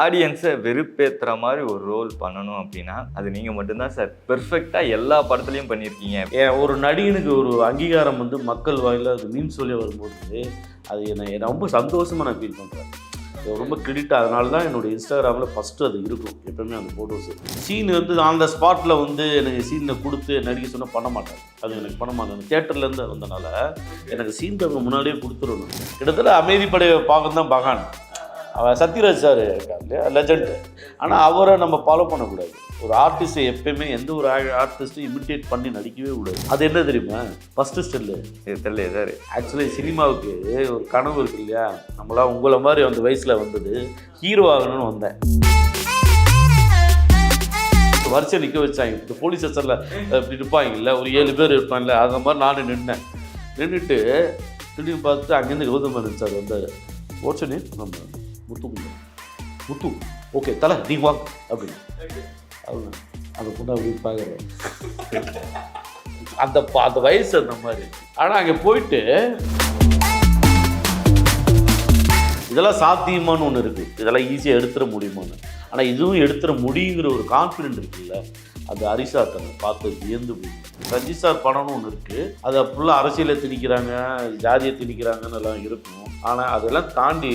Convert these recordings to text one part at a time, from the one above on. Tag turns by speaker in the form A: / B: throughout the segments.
A: ஆடியன்ஸை வெறுப்பேற்றுற மாதிரி ஒரு ரோல் பண்ணணும் அப்படின்னா அது நீங்கள் மட்டும்தான் சார் பெர்ஃபெக்டாக எல்லா படத்துலையும் பண்ணியிருக்கீங்க.
B: ஒரு நடிகனுக்கு ஒரு அங்கீகாரம் வந்து மக்கள் வாயில அது மீன் சொல்லி வரும்போது அது என்னை ரொம்ப சந்தோஷமாக நான் ஃபீல் பண்ணுறேன். ரொம்ப கிரெடிட். அதனால தான் என்னோடய இன்ஸ்டாகிராமில் ஃபஸ்ட்டு அது இருக்கும் எப்போவுமே அந்த ஃபோட்டோஸு. சீன் வந்து அந்த ஸ்பாட்டில் வந்து எனக்கு சீனில் கொடுத்து நடிக்க சொன்னால் பண்ண மாட்டேன். அது எனக்கு பண்ண மாட்டேன். தியேட்டர்லேருந்து வந்தனால எனக்கு சீன் அவங்க முன்னாடியே கொடுத்துடணும். கிட்டத்தட்ட அமைதிப்படையை பார்க்க தான் பகான். அவன் சத்யராஜ் சார் இருக்கார் இல்லையா, லெஜண்ட். ஆனால் அவரை நம்ம ஃபாலோ பண்ணக்கூடாது. ஒரு ஆர்டிஸ்ட்டை எப்பயுமே எந்த ஒரு ஆர்டிஸ்ட்டும் இமிட்டேட் பண்ணி நடிக்கவே கூடாது. அது என்ன தெரியுமா, ஃபஸ்ட்டு ஸ்டெல்லு
A: தெரியல சார்.
B: ஆக்சுவலி சினிமாவுக்கு ஒரு கனவு இருக்கு இல்லையா, நம்மளாம் உங்களை மாதிரி அந்த வயசில் வந்தது ஹீரோ ஆகணும்னு வந்தேன். வரிசை நிற்க வச்சாங்க. இந்த போலீஸ் ஸ்டேஷனில் இப்படி இருப்பாங்க இல்லை, ஒரு 7 பேர் இருப்பாங்கல்ல, அந்த மாதிரி நானும் நின்றுட்டு திடீர்னு பார்த்துட்டு அங்கேருந்து கௌதமன் சார் வந்தார். ஓச்சனே நம்ம முத்து ஓகே தலை நீ வாங்க அப்படின்னு அவங்க அந்த பொண்ணு அப்படின்னு பார்க்குறேன். அந்த வயசு அந்த மாதிரி. ஆனால் அங்கே போயிட்டு இதெல்லாம் சாத்தியமானு ஒன்று இருக்குது, இதெல்லாம் ஈஸியாக எடுத்துட முடியுமான்னு. ஆனால் இதுவும் எடுத்துட முடியுங்கிற ஒரு கான்ஃபிடென்ட் இருக்குல்ல, அது ஹரிஷா தன்னை பார்த்து வியந்து போய். ரஞ்சித் சார் படம்னு ஒன்று இருக்குது, அதை ஃபுல்லாக அரசியலை திணிக்கிறாங்க, ஜாதியை திணிக்கிறாங்கன்னு எல்லாம் இருக்கும். ஆனால் அதெல்லாம் தாண்டி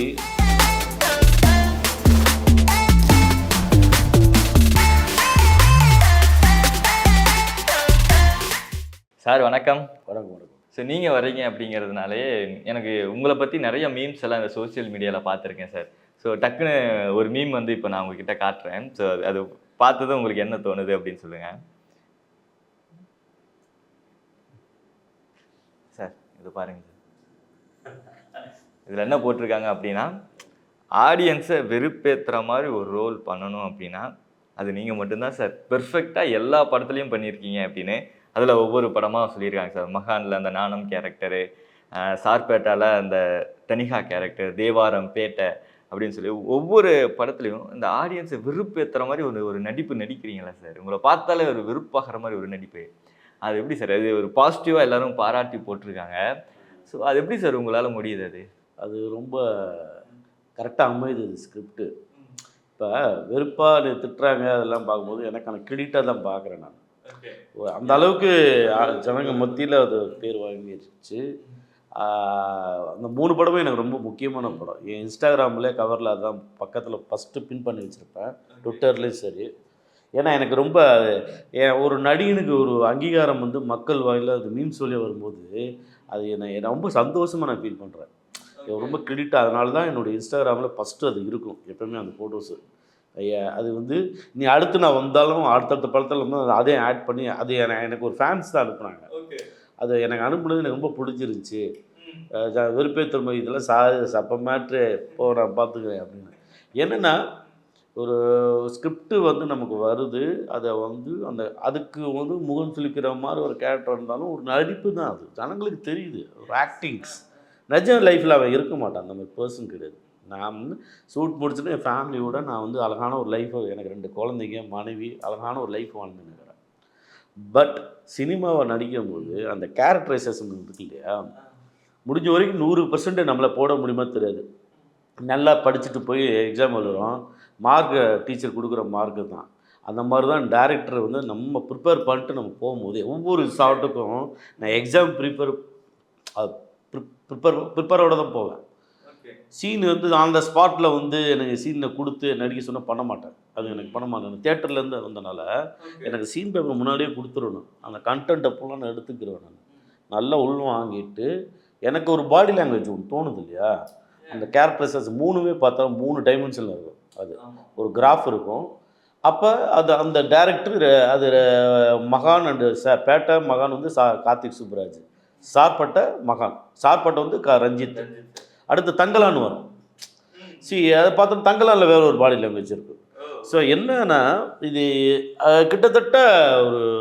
A: சார் வணக்கம்.
B: வணக்கம்.
A: ஸோ நீங்கள் வர்றீங்க அப்படிங்கிறதுனாலே எனக்கு உங்களை பற்றி நிறைய மீம்ஸ் எல்லாம் இந்த சோஷியல் மீடியாவில் பார்த்துருக்கேன் சார். ஸோ டக்குன்னு ஒரு மீம் வந்து இப்போ நான் உங்ககிட்ட காட்டுறேன். ஸோ அது பார்த்ததும் உங்களுக்கு என்ன தோணுது அப்படின்னு சொல்லுங்கள் சார். இது பாருங்க சார், இதில் என்ன போட்டிருக்காங்க அப்படின்னா, ஆடியன்ஸை வெறுப்பேற்றுற மாதிரி ஒரு ரோல் பண்ணணும் அப்படின்னா அது நீங்கள் மட்டும்தான் சார் பெர்ஃபெக்டாக எல்லா படத்துலையும் பண்ணியிருக்கீங்க அப்படின்னு அதில் ஒவ்வொரு படமாக சொல்லியிருக்காங்க சார். மகானில் அந்த நாணம் கேரக்டரு, சார்பேட்டாவில் அந்த தனிகா கேரக்டர், தேவாரம் பேட்டை அப்படின்னு சொல்லி ஒவ்வொரு படத்துலையும் இந்த ஆடியன்ஸை வெறுப்பேற்றுற மாதிரி ஒரு நடிப்பு நடிக்கிறீங்களா சார்? உங்களை பார்த்தாலே ஒரு வெறுப்பாகிற மாதிரி ஒரு நடிப்பு. அது எப்படி சார்? அது ஒரு பாசிட்டிவாக எல்லோரும் பாராட்டி போட்டிருக்காங்க. ஸோ அது எப்படி சார் உங்களால் முடியுது?
B: அது ரொம்ப கரெக்டாக அமையுது அது ஸ்கிரிப்டு. இப்போ வெறுப்பாக திட்டுறாங்க அதெல்லாம் பார்க்கும்போது எனக்கான கிரெடிட்டாக தான் பார்க்குறேன் நான். அந்த அளவுக்கு ஜனங்க மத்தியில் அது பேர் வாங்கிடுச்சு. அந்த 3 படமும் எனக்கு ரொம்ப முக்கியமான படம். என் இன்ஸ்டாகிராமில் கவரில் அதுதான் பக்கத்தில் ஃபஸ்ட்டு பின் பண்ணி வச்சுருப்பேன், ட்விட்டர்லேயும் சரி. ஏன்னா எனக்கு ரொம்ப ஒரு நடிகனுக்கு ஒரு அங்கீகாரம் வந்து மக்கள் வாயில அது மீன் சொல்லி வரும்போது அது என்னை ரொம்ப சந்தோஷமாக நான் ஃபீல் பண்ணுறேன். ரொம்ப கிரெடிட். அதனால தான் என்னோடய இன்ஸ்டாகிராமில் ஃபஸ்ட்டு அது இருக்கும் எப்போவுமே அந்த ஃபோட்டோஸு. அது வந்து நீ அடுத்து நான் வந்தாலும் அடுத்தடுத்த படத்தில் வந்து அதையும் ஆட் பண்ணி அது எனக்கு ஒரு ஃபேன்ஸ் தான் அனுப்புனாங்க. அது எனக்கு அனுப்புனது எனக்கு ரொம்ப பிடிச்சிருந்துச்சி. வெறுப்பேற்றுமை இதெல்லாம் சப்ப மேட்ரு இப்போ நான் பார்த்துக்கிறேன் அப்படின்னு. என்னென்னா ஒரு ஸ்கிரிப்டு வந்து நமக்கு வருது, அதை வந்து அதுக்கு வந்து முகம் சுளிக்கிற மாதிரி ஒரு கேரக்டர் இருந்தாலும் ஒரு நடிப்பு தான். அது ஜனங்களுக்கு தெரியுது, ஒரு ஆக்டிங்ஸ். நிஜ லைஃப்பில் அவன் இருக்க மாட்டான், அந்த மாதிரி பர்சன் கிடையாது. நான் வந்து ஷூட் முடிச்சுட்டு என் ஃபேமிலியோட நான் வந்து அழகான ஒரு லைஃப்பை, எனக்கு 2 குழந்தைங்க, மனைவி, அழகான ஒரு லைஃப் வாழ்ந்துன்னுக்கிறேன். பட் சினிமாவை நடிக்கும்போது அந்த கேரக்டரைசேஷன் இருக்கு இல்லையா, முடிஞ்ச வரைக்கும் 100% நம்மளை போட முடியுமா தெரியாது. நல்லா படிச்சுட்டு போய் எக்ஸாம் எழுதுகிறோம், மார்க்கு டீச்சர் கொடுக்குற மார்க்கு தான். அந்த மாதிரி தான் டேரக்டர் வந்து நம்ம ப்ரிப்பேர் பண்ணிட்டு நம்ம போகும்போது ஒவ்வொரு ஷாட்டுக்கும் நான் எக்ஸாம் ப்ரிப்பரோடு தான் போவேன். சீன் வந்து அந்த ஸ்பாட்டில் வந்து எனக்கு சீனில் கொடுத்து நடிக்க சொன்னால் பண்ண மாட்டேன். அது எனக்கு பண்ண மாட்டேன். தியேட்டர்லேருந்து வந்தனால எனக்கு சீன் பேப்பர் முன்னாடியே கொடுத்துடணும். அந்த கண்டென்ட்டை ஃபுல்லாக நான் எடுத்துக்கிறேன். நான் நல்லா வாங்கிட்டு எனக்கு ஒரு பாடி லாங்குவேஜ் ஒன்று தோணுது இல்லையா, அந்த கேரக்டர்ஸஸ் 3மே பார்த்தா 3 டைமென்ஷனில் இருக்கும். அது ஒரு கிராஃப் இருக்கும். அப்போ அந்த டேரக்டர் அது மகான் அண்டு பேட்டை மகான் வந்து கார்த்திக் சுப்ராஜ், சார்பட்டை மகான், சார்பட்டை வந்து ரஞ்சித், அடுத்து தங்கலான்னு வரும். அதை பார்த்தோம் தங்கலானில் வேறு ஒரு பாடி லாங்குவேஜ் இருக்குது. ஸோ என்னன்னா இது கிட்டத்தட்ட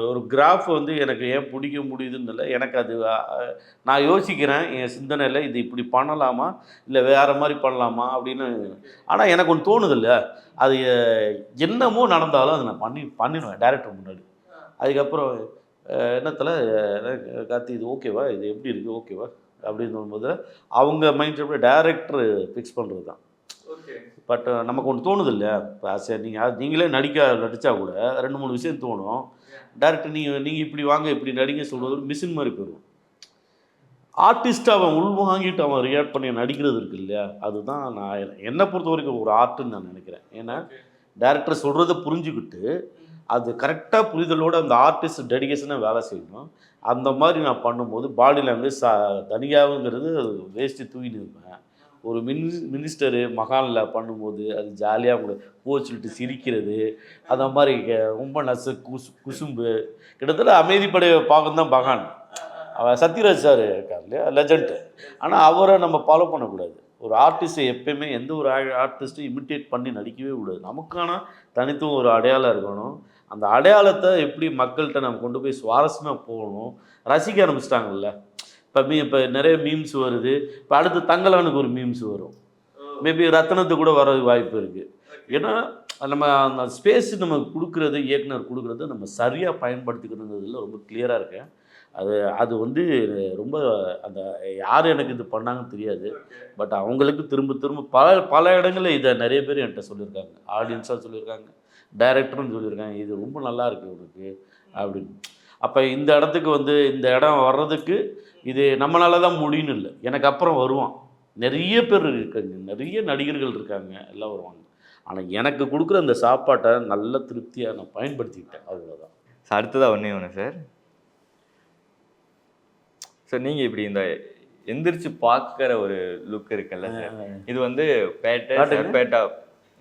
B: ஒரு கிராஃப் வந்து எனக்கு ஏன் பிடிக்க முடியுதுன்னு இல்லை, எனக்கு அது நான் யோசிக்கிறேன் என் சிந்தனையில் இது இப்படி பண்ணலாமா இல்லை வேறு மாதிரி பண்ணலாமா அப்படின்னு. ஆனால் எனக்கு ஒன்று தோணுது இல்லை, அது என்னமோ நடந்தாலும் அதை நான் பண்ணிடுவேன் டேரக்டர் முன்னாடி. அதுக்கப்புறம் என்னத்தில் கார்த்தி இது ஓகேவா, இது எப்படி இருக்குது ஓகேவா அப்படின்னு சொல்லும்போது அவங்க மைண்ட் செட் டேரக்டர் ஃபிக்ஸ் பண்ணுறது தான். பட் நமக்கு ஒன்று தோணுது இல்லையா, இப்போ நீங்கள் நீங்களே நடித்தா கூட 2-3 விஷயம் தோணும். டேரக்டர் நீங்கள் இப்படி வாங்க இப்படி நடிங்க சொல்கிறது ஒரு மிஷின் மாதிரி போயிடும். ஆர்டிஸ்ட் அவன் உள்வாங்கிட்டு அவன் ரியாக்ட் பண்ணி நடிக்கிறது இருக்கு இல்லையா, அதுதான் நான் என்னை பொறுத்த வரைக்கும் ஒரு ஆர்ட்டுன்னு நான் நினைக்கிறேன். ஏன்னா டேரக்டர் சொல்கிறத புரிஞ்சுக்கிட்டு அது கரெக்டாக புரிதலோடு அந்த ஆர்டிஸ்ட் டெடிகேஷனாக வேலை செய்யணும். அந்த மாதிரி நான் பண்ணும்போது பாடி லாங்குவேஜ் தனியாகுங்கிறது வேஸ்ட்டு தூக்கிட்டு இருப்பேன். ஒரு மினிஸ்டரு மகானில் பண்ணும்போது அது ஜாலியாக அவங்கள போச்சுட்டு சிரிக்கிறது, அந்த மாதிரி ரொம்ப குசும்பு கிட்டத்தட்ட அமைதிப்படை பாகம் தான் மகான். அவன் சத்யராஜ் சார் இருக்கார் இல்லையா, லெஜண்ட். ஆனால் அவரை நம்ம ஃபாலோ பண்ணக்கூடாது. ஒரு ஆர்டிஸ்ட்டை எப்பயுமே எந்த ஒரு ஆர்டிஸ்ட்டும் இமிட்டேட் பண்ணி நடிக்கவே கூடாது. நமக்கான தனித்துவம் ஒரு அடையாளம் இருக்கணும். அந்த அடையாளத்தை எப்படி மக்கள்கிட்ட நம்ம கொண்டு போய் சுவாரஸ்யமாக போகணும், ரசிக்க ஆரம்பிச்சிட்டாங்கல்ல. இப்போ நிறைய மீம்ஸ் வருது. இப்போ அடுத்து தங்கலானுக்கு ஒரு மீம்ஸ் வரும், மேபி ரத்தனத்துக்கு கூட வர வாய்ப்பு இருக்குது. ஏன்னா நம்ம அந்த ஸ்பேஸ் நம்ம கொடுக்குறது, இயக்குனர் கொடுக்குறது நம்ம சரியாக பயன்படுத்திக்கிறதுல ரொம்ப கிளியராக இருக்கேன். அது வந்து ரொம்ப அந்த யார் எனக்கு இது பண்ணாங்கன்னு தெரியாது. பட் அவங்களுக்கு திரும்ப திரும்ப பல இடங்களில் இதை நிறைய பேர் என்கிட்ட சொல்லியிருக்காங்க. ஆடியன்ஸாக சொல்லியிருக்காங்க, டைரக்டர்னு சொல்லியிருக்காங்க, இது ரொம்ப நல்லா இருக்குது உனக்கு அப்படின்னு. அப்போ இந்த இடத்துக்கு வந்து இந்த இடம் வர்றதுக்கு இது நம்மளால தான் முடியும்னு இல்லை, எனக்கு அப்புறம் வருவான். நிறைய பேர் இருக்காங்க, நிறைய நடிகர்கள் இருக்காங்க, எல்லாம் வருவாங்க. ஆனால் எனக்கு கொடுக்குற அந்த சாப்பாட்டை நல்ல திருப்தியாக நான் பயன்படுத்திக்கிட்டேன், அவ்வளோதான்.
A: அடுத்ததாக ஒன்று சார், சார் நீங்கள் இப்படி இந்த எந்திரிச்சு பார்க்குற ஒரு லுக் இருக்குல்ல சார், இது வந்து பேட்டா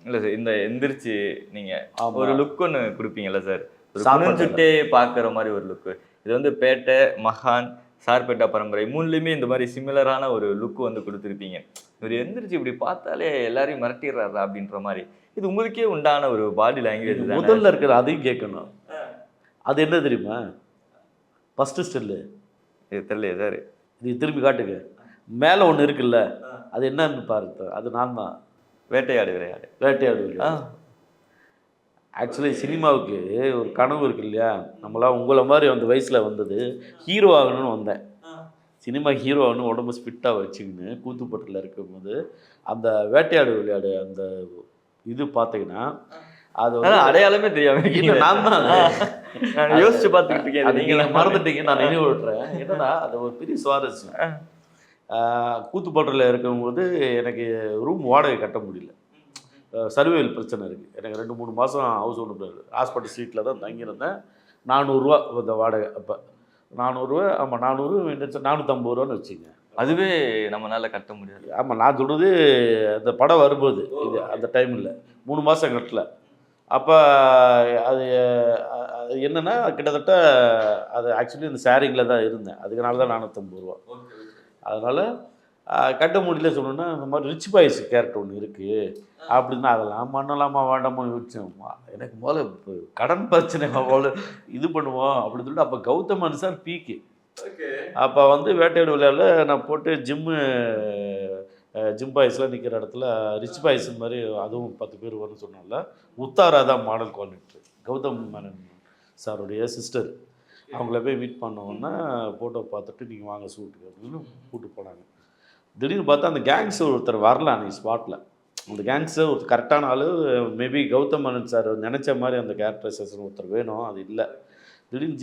A: இல்லை சார், இந்த எந்திரிச்சு நீங்கள் ஒரு லுக் ஒன்று கொடுப்பீங்கல்ல சார், குனிஞ்சுட்டே பார்க்குற மாதிரி ஒரு லுக்கு. இது வந்து பேட்டை, மகான், சார்பேட்டா பரம்பரை மூணுலேயுமே இந்த மாதிரி சிமிலரான ஒரு லுக்கு வந்து கொடுத்துருப்பீங்க. இவர் எந்திரிச்சு இப்படி பார்த்தாலே எல்லாரையும் மிரட்டிடுறாரா அப்படின்ற மாதிரி. இது உங்களுக்கே உண்டான ஒரு பாடி லாங்குவேஜ் தான்.
B: முதல்ல இருக்கிற அதையும் கேட்கணும். அது என்ன தெரியுமா, ஃபஸ்ட்டு ஸ்டில்லு
A: இது தெரியலையே சார்,
B: இது திரும்பி காட்டுங்க. மேலே ஒன்று இருக்குல்ல, அது என்னன்னு பாருங்க, அது நான் தான்.
A: வேட்டையாடு
B: விளையாடு. ஆக்சுவலி சினிமாவுக்கு ஒரு கனவு இருக்கு இல்லையா, நம்மளாம் உங்களை மாதிரி அந்த வயசில் வந்தது ஹீரோ ஆகணும்னு வந்தேன். சினிமா ஹீரோ ஆகணும், உடம்பு ஸ்பிட்டாக வச்சுக்கின்னு கூத்துப்பட்டில் இருக்கும்போது அந்த வேட்டையாடு விளையாடு அந்த இது பார்த்தீங்கன்னா அது வந்து
A: அடையாளமே தெரியாம
B: இல்லை, நான் தான்
A: யோசிச்சு பார்த்துக்கிட்டு இருக்கேன்.
B: நீங்கள் மறந்துட்டீங்க, நான் நினைவு விட்டுறேன். என்னன்னா அது ஒரு பெரிய சுவாரஸ்யம். கூத்துப்பட்டில் இருக்கும்போது எனக்கு ரூம் வாடகை கட்ட முடியல, சர்வேல் பிரச்சனை இருக்குது. எனக்கு 2-3 மாதம் ஹவுஸ் ஓனர் ஹாஸ்பிட்டல் சீட்டில் தான் தங்கியிருந்தேன். 400 ரூபா இந்த வாடகை. அப்போ 400 ரூபா, ஆமாம் 400, 450 ரூபான்னு வச்சுங்க.
A: அதுவே நம்மளால கட்ட முடியாது.
B: ஆமாம், நான் சொல்கிறது அந்த படம் வரும்போது இது அந்த டைமில் 3 மாதம் கட்டல. அப்போ அது என்னென்னா கிட்டத்தட்ட அது ஆக்சுவலி இந்த ஷேரிங்கில் தான் இருந்தேன், அதுக்குனால தான் 450 ரூபா. அதனால் கட்ட முடியல சொன்னோன்னா, இந்த மாதிரி ரிச் பாய்ஸ் கேரக்டர் ஒன்று இருக்குது அப்படின்னா அதெல்லாம் பண்ணலாமா வேண்டாமா யோசிச்சேன். எனக்கு முதல்ல இப்போ கடன் பிரச்சனை அவ்வளோ இது பண்ணுவோம் அப்படின்னு சொல்லிட்டு அப்போ கௌதமன் சார் பீக்கு. அப்போ வந்து வேட்டையாடு விளையாடல நான் போட்டு ஜிம் பாய்ஸ்லாம் நிற்கிற இடத்துல ரிச் பாய்ஸ் மாதிரி அதுவும் 10 பேர் வரும்னு சொன்னால உத்தாரா தான் மாடல் கோஆர்டினேட்டர், கௌதம் மேனன் சாருடைய சிஸ்டர். அவங்கள போய் மீட் பண்ணோன்னா ஃபோட்டோ பார்த்துட்டு நீங்கள் வாங்க ஷூட்டுக்கு அப்படின்னு கூப்பிட்டு போனாங்க. திடீர்னு பார்த்தா அந்த கேங்ஸ்டர் ஒருத்தர் வரல அன்றைக்கி ஸ்பாட்டில். அந்த கேங்ஸ்டர் ஒரு கரெக்டான ஆள், மேபி கௌதம் மேனன் சார் நினச்ச மாதிரி அந்த கேரக்டரைசேஷன் ஒருத்தர் வேணும், அது இல்லை. திடீர்னு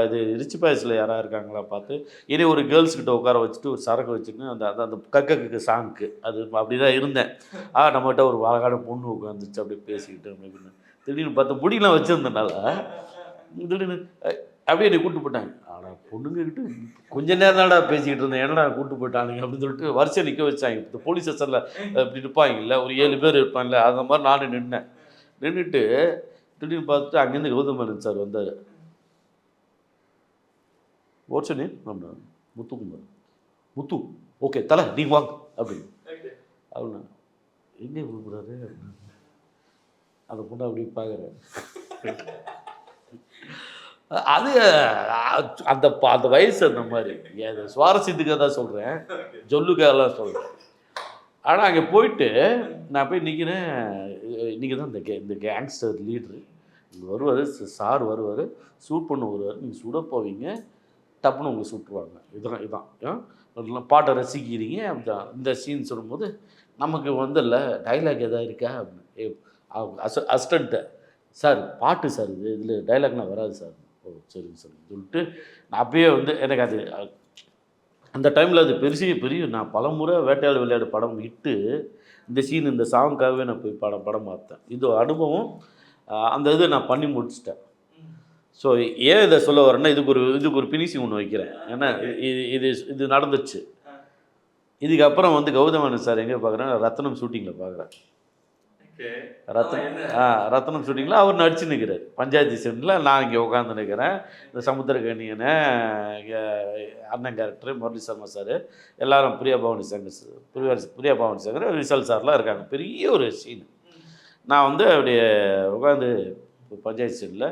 B: இது ரிச் பாய்ஸில் யாராக இருக்காங்களா பார்த்து இனி ஒரு கேர்ள்ஸ்கிட்ட உட்கார வச்சுட்டு ஒரு சரக்கு வச்சுட்டு அந்த அந்த கக்கு சாங்க்கு அது அப்படி தான் இருந்தேன். நம்மகிட்ட ஒரு அழகான பொண்ணு உட்காந்துச்சு அப்படியே பேசிக்கிட்டு அப்படின்னு. திடீர்னு பார்த்து முடியெல்லாம் வச்சுருந்தனால திடீர்னு அப்படியே என்னை கூப்பிட்டு போட்டாங்க. ஆனால் பொண்ணுங்கக்கிட்ட கொஞ்ச நேரம் தான்டா பேசிக்கிட்டு இருந்தேன், என்னடா கூப்பிட்டு போயிட்டானுங்க அப்படின்னு சொல்லிட்டு வரிசையை நிற்க வச்சாங்க. இப்போ போலீஸ் ஸ்டேஷனில் இப்படி இருப்பாங்கல்ல, ஒரு 7 பேர் இருப்பாங்கல்ல, அந்த மாதிரி நானும் நின்றுட்டு திடீர்னு பார்த்துட்டு அங்கேருந்து கௌதம் மேனன் சார் வந்தார். ஓட்சனே அப்படின்னா முத்துக்குமார், முத்து ஓகே தலை நீ வாங்க அப்படின்னு அப்படின்னா எங்கே கொடுக்குறாரு அந்த பொண்ணு அப்படி பார்க்குறேன். அது அந்த அந்த வயசு அந்த மாதிரி சுவாரஸ்யத்துக்காக தான் சொல்கிறேன், சொல்லுக்காகலாம் சொல்கிறேன். ஆனால் அங்கே போயிட்டு நான் போய் நிற்கிறேன். நீங்கள் தான் இந்த கேங்ஸ்டர் லீட்ரு, இங்கே வருவார் சார், வருவார் ஷூட் பண்ண வருவார், நீங்கள் சுட போவீங்க, டப்புன்னு உங்களுக்கு சுட்டுருவாங்க. இதான் பாட்டை ரசிக்கிறீங்க. அப்படிதான் இந்த சீன் சொல்லும்போது நமக்கு வந்து இல்லை டைலாக் எதாவது இருக்கா அப்படின்னு அசிஸ்டண்ட்டை சார் பாட்டு சார் இதில் டைலாக்லாம் வராது சார். ஓ சரிங்க சார் சொல்லிட்டு நான் அப்பயே வந்து எனக்கு அது அந்த டைமில் அது பெரிய நான் பலமுறை வேட்டையாடு விளையாடு படம் விட்டு இந்த சீன் இந்த சாங்காகவே நான் போய் படம் பார்த்தேன். இது அனுபவம். அந்த இதை நான் பண்ணி முடிச்சிட்டேன். ஸோ ஏன் இதை சொல்ல வரேன்னா இதுக்கு ஒரு பினிஷிங் ஒன்று வைக்கிறேன். ஏன்னா இது நடந்துச்சு. இதுக்கப்புறம் வந்து கௌதமன் சார் எங்கே பார்க்குறேன், ரத்னம் ஷூட்டிங்கில் பார்க்குறேன். ரத்னம் ஷூட்டிங்கில் அவர் நடிச்சு நிற்கிறார். பஞ்சாயத்து சீனில் நான் இங்கே உட்காந்து நிற்கிறேன். இந்த சமுத்திரகனியனை அண்ணன் கேரக்டர் முரளி சர்மா சார் எல்லாரும் பிரியா பவானி சங்கர் விஷால் சார்லாம் இருக்காங்க. பெரிய ஒரு சீன். நான் வந்து அப்படியே உட்காந்து பஞ்சாயத்து சீனில்